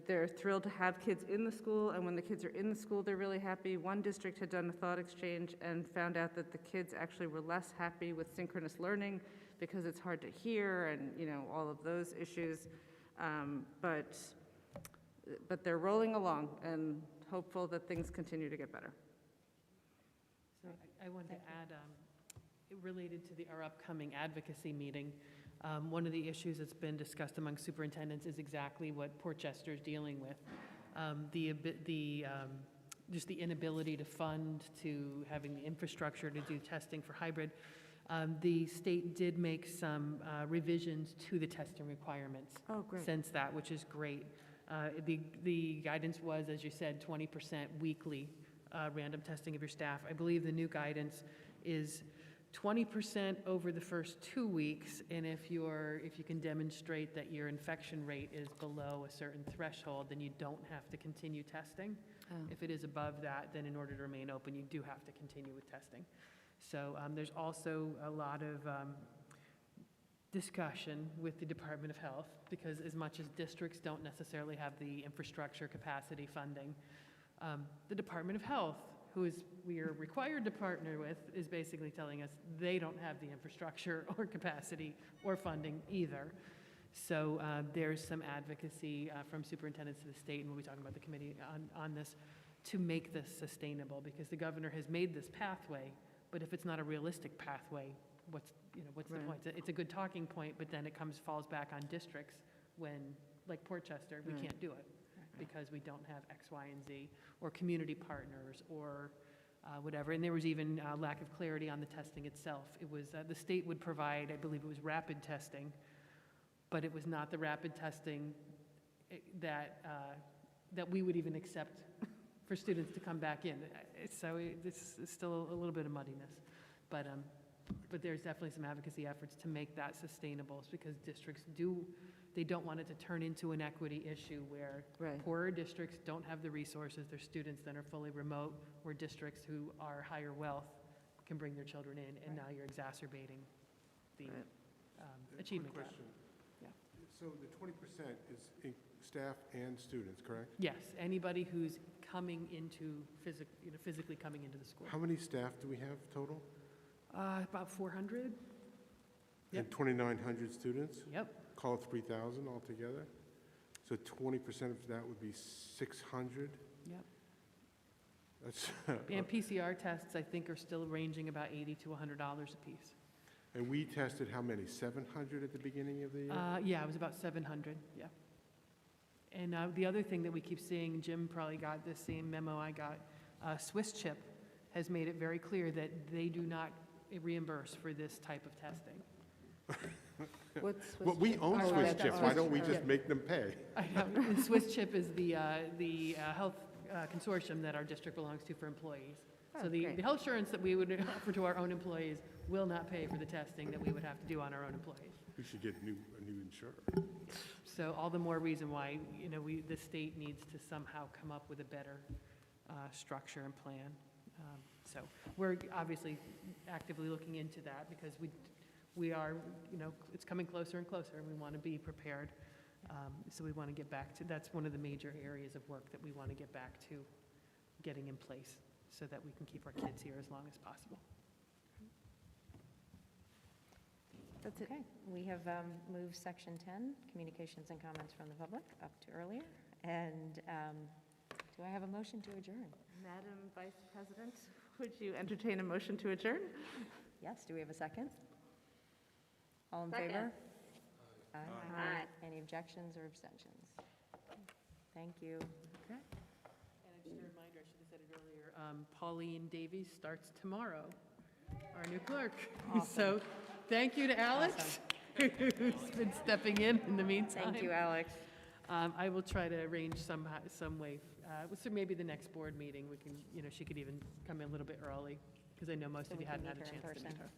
they're thrilled to have kids in the school, and when the kids are in the school, they're really happy. One district had done a thought exchange and found out that the kids actually were less happy with synchronous learning because it's hard to hear and all of those issues. But they're rolling along and hopeful that things continue to get better. So I wanted to add, related to our upcoming advocacy meeting, one of the issues that's been discussed among superintendents is exactly what Port Chester is dealing with. Just the inability to fund, to having the infrastructure to do testing for hybrid. The state did make some revisions to the testing requirements since that, which is great. The guidance was, as you said, 20% weekly random testing of your staff. I believe the new guidance is 20% over the first 2 weeks, and if you can demonstrate that your infection rate is below a certain threshold, then you don't have to continue testing. If it is above that, then in order to remain open, you do have to continue with testing. So there's also a lot of discussion with the Department of Health, because as much as districts don't necessarily have the infrastructure, capacity, funding, the Department of Health, we are required to partner with, is basically telling us they don't have the infrastructure or capacity or funding either. So there's some advocacy from superintendents to the state, and we'll be talking about the committee on this, to make this sustainable, because the governor has made this pathway, but if it's not a realistic pathway, what's the point? It's a good talking point, but then it falls back on districts when, like Port Chester, we can't do it because we don't have X, Y, and Z, or community partners, or whatever. And there was even lack of clarity on the testing itself. It was, the state would provide, I believe it was rapid testing, but it was not the rapid testing that we would even accept for students to come back in. So this is still a little bit of muddiness. But there's definitely some advocacy efforts to make that sustainable, because districts they don't want it to turn into an equity issue where poorer districts don't have the resources, their students then are fully remote, where districts who are higher wealth can bring their children in, and now you're exacerbating the achievement gap. Yeah. So the 20% is in staff and students, correct? Yes, anybody who's coming into, physically coming into the school. How many staff do we have total? About 400. And 2,900 students? Yep. Call it 3,000 altogether? So 20% of that would be 600? Yep. That's And PCR tests, I think, are still ranging about $80 to $100 a piece. And we tested how many? 700 at the beginning of the year? Yeah, it was about 700, yeah. And the other thing that we keep seeing, Jim probably got the same memo I got, Swiss Chip has made it very clear that they do not reimburse for this type of testing. Well, we own Swiss Chip. Why don't we just make them pay? I know. And Swiss Chip is the health consortium that our district belongs to for employees. So the health insurance that we would offer to our own employees will not pay for the testing that we would have to do on our own employees. We should get a new insurer. So all the more reason why, the state needs to somehow come up with a better structure and plan. So we're obviously actively looking into that, because we are, it's coming closer and closer, and we want to be prepared. So we want to get back to, that's one of the major areas of work that we want to get back to getting in place, so that we can keep our kids here as long as possible. That's it. Okay, we have moved section 10, communications and comments from the public, up to earlier. And do I have a motion to adjourn? Madam Vice President, would you entertain a motion to adjourn? Yes, do we have a second? All in Second. favor? Aye. Any objections or abstentions? Thank you. Okay. And just a reminder, I should have said it earlier, Pauline Davies starts tomorrow, our new clerk. So thank you to Alex, who's been stepping in the meantime. Thank you, Alex. I will try to arrange some way, so maybe the next board meeting, we can, she could even come in a little bit early, because I know most So of we you can hadn't had meet a her in chance to meet person. her.